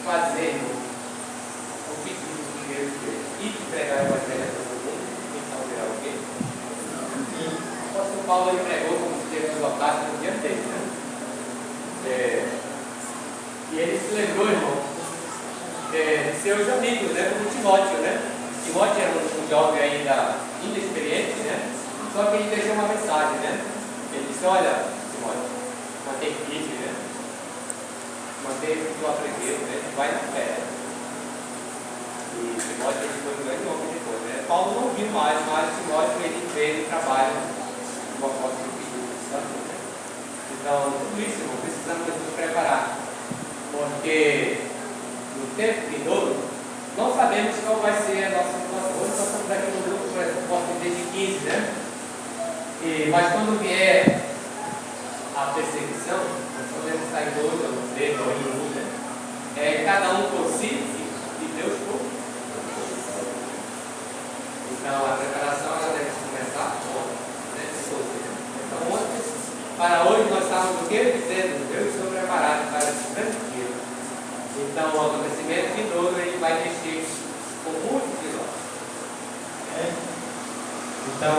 fazer o pedido de Deus e pregar o evangelho a todo mundo. Então virá o quê? E o apóstolo Paulo ele pregou como se Deus votasse no dia dele, né? E ele se lembrou, irmão, de seus amigos, né? Como Timóteo, né? Timóteo era um jovem ainda inexperiente, né? Só que ele deixou uma mensagem, né? Ele disse, olha, mantém firme, né? Mantém o que tu aprendeu, né? Vai na fé. E Timóteo foi um grande homem depois, né? Paulo não viu mais, mas Timóteo ele fez o trabalho do apóstolo Santo, né? Então, tudo isso, irmão, precisamos nos preparar. Porque no tempo vindouro, não sabemos qual vai ser a nossa situação. Hoje nós estamos aqui no grupo, por exemplo, posso dizer de 15, né? Mas quando vier a perseguição, nós podemos estar em 2 ou 3 ou em 1, né? Cada um por si e Deus por de Deus estão preparados para esse grande dia. Então, o acontecimento de novo, ele vai mexer com muitos de nós. Então,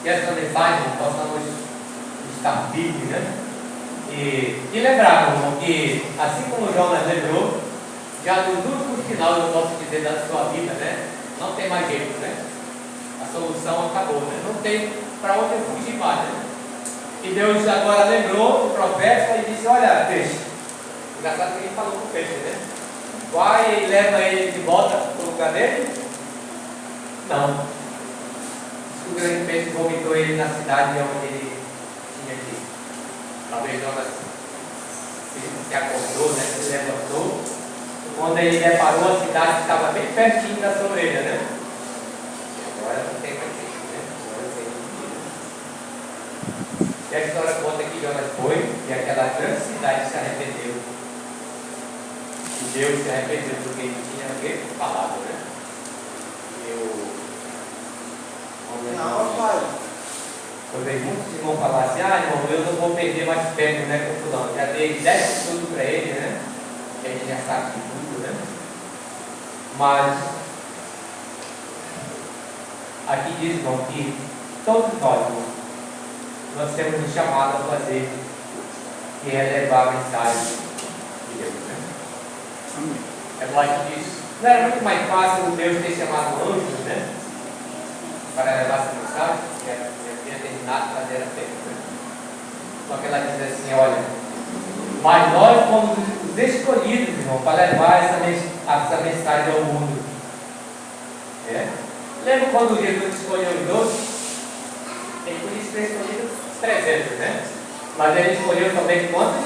que essa mensagem possamos estar firmes, né? E lembrar, irmão, que assim como Jonas lembrou, já no último final, eu posso dizer, da sua vida, né? Não tem mais jeito, né? A solução acabou, né? Não tem para onde eu fugir mais, né? E Deus agora lembrou o profeta e disse: olha, peixe. Engraçado que ele falou com o peixe, né? Vai e leva ele de volta para o lugar dele? Não. O grande peixe vomitou ele na cidade onde ele tinha que ir. Talvez Jonas se acordou, né? Se levantou. Quando ele deparou, a cidade estava bem pertinho da sua orelha, né? Agora não tem mais jeito, né? Agora tem mentira. E a história conta que Jonas foi e aquela grande cidade se arrependeu. E Deus se arrependeu porque ele tinha falado, né? Eu vejo muitos irmãos falar assim: ah, irmão, eu não vou perder mais tempo, né, com fulano. Já dei 10 tudo para ele, né? Que a gente já sabe de tudo, né? Mas aqui diz, irmão, que todos nós, irmão, nós temos um chamado a fazer, que é levar a mensagem de Deus, né? É lógico que isso não era muito mais fácil Deus ter chamado anjos, né? Para levar essa mensagem, que tinha terminado a fazer a feita, né? Só que ela diz assim: olha, mas nós fomos os escolhidos, irmão, para levar essa mensagem ao mundo. Lembra quando Jesus escolheu os 12? Ele podia ter escolhido os 300, né? Mas ele escolheu também quantos?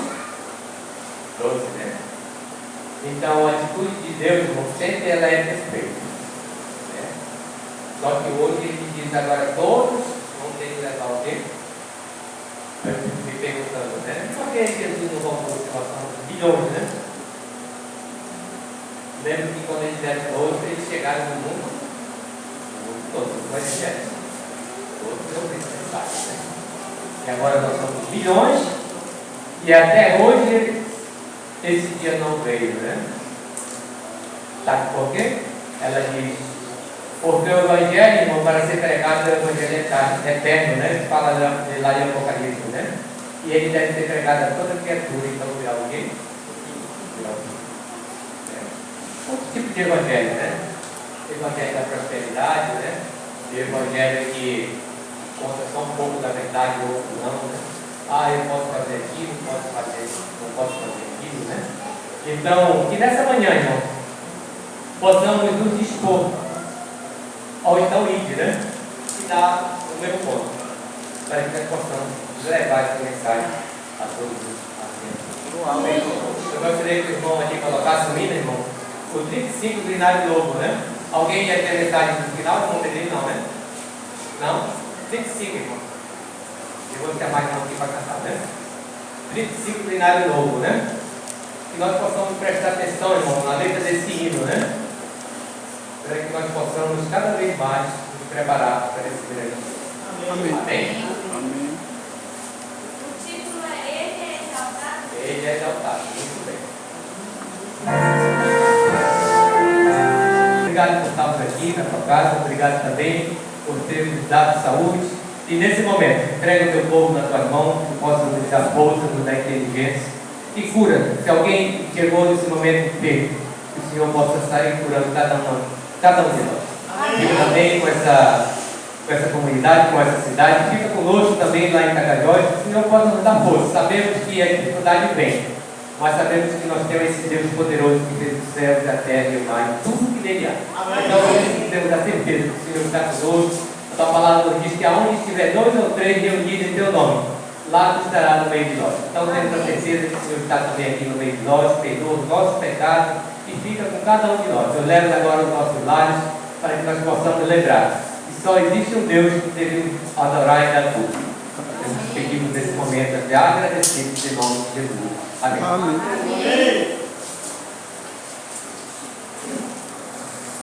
12, né? Então a atitude de Deus, irmão, sempre ela é perfeita. Só que hoje ele diz agora: todos vão ter que levar o quê? Me perguntando, né? Por que Jesus não voltou a situação de bilhões, né? Lembro que quando eles eram 12, eles chegaram no mundo todo, não é certo? Todos não necessários, né? E agora nós somos bilhões e até hoje esse dia não veio, né? Sabe por quê? Ela diz: porque o Evangelho, irmão, para ser pregado é o Evangelho eterno, né? Fala lá em Apocalipse, né? E ele deve ser pregado a toda criatura, então virá alguém? Outro tipo de Evangelho, né? Evangelho da prosperidade, né? O Evangelho que conta só um pouco da verdade ou outro não, né? Ah, eu posso fazer aquilo, não posso fazer aquilo, né? Então, que nessa manhã, irmão, possamos nos dispor ao então ide, né? E dar o mesmo ponto, para que nós possamos levar essa mensagem a todos os amém. Eu gostaria que o irmão aqui colocasse o hino, irmão, o 35 do Inário Novo, né? Alguém ia ter mensagem no final? Não tem, não, né? Não? 35, irmão. Eu vou chamar mais aqui para cantar, né? 35 do Inário Novo, né? Que nós possamos prestar atenção, irmão, na letra desse hino, né? Para que nós possamos cada vez mais nos preparar para esse grande dia. Amém. Amém? Amém. O título é Ele é Exaltado? Ele é exaltado. Muito bem. Obrigado por estarmos aqui na tua casa. Obrigado também por ter nos dado saúde. E nesse momento, entrega o teu povo nas tuas mãos, que possa nos dar força, nos dar inteligência. E cura. Se alguém chegou nesse momento enfermo, que o Senhor possa sair curando cada um de nós. Fica também com essa comunidade, com essa cidade. Fica conosco também lá em Catajóis. Que o Senhor possa nos dar força. Sabemos que a dificuldade vem, mas sabemos que nós temos esse Deus poderoso que fez os céus, a terra e o mar, e tudo que nele há. Então nós temos a certeza que o Senhor está conosco. A tua palavra nos diz que aonde estiver 2 ou 3 reunidos em teu nome, lá tu estarás no meio de nós. Então temos a certeza que o Senhor está também aqui no meio de nós, perdoa os nossos pecados e fica com cada um de nós. Eu levo agora os nossos lares para que nós possamos lembrar que só existe um Deus que devemos adorar e dar culto. Nós pedimos nesse momento até agradecidos em nome de Jesus. Amém. Amém.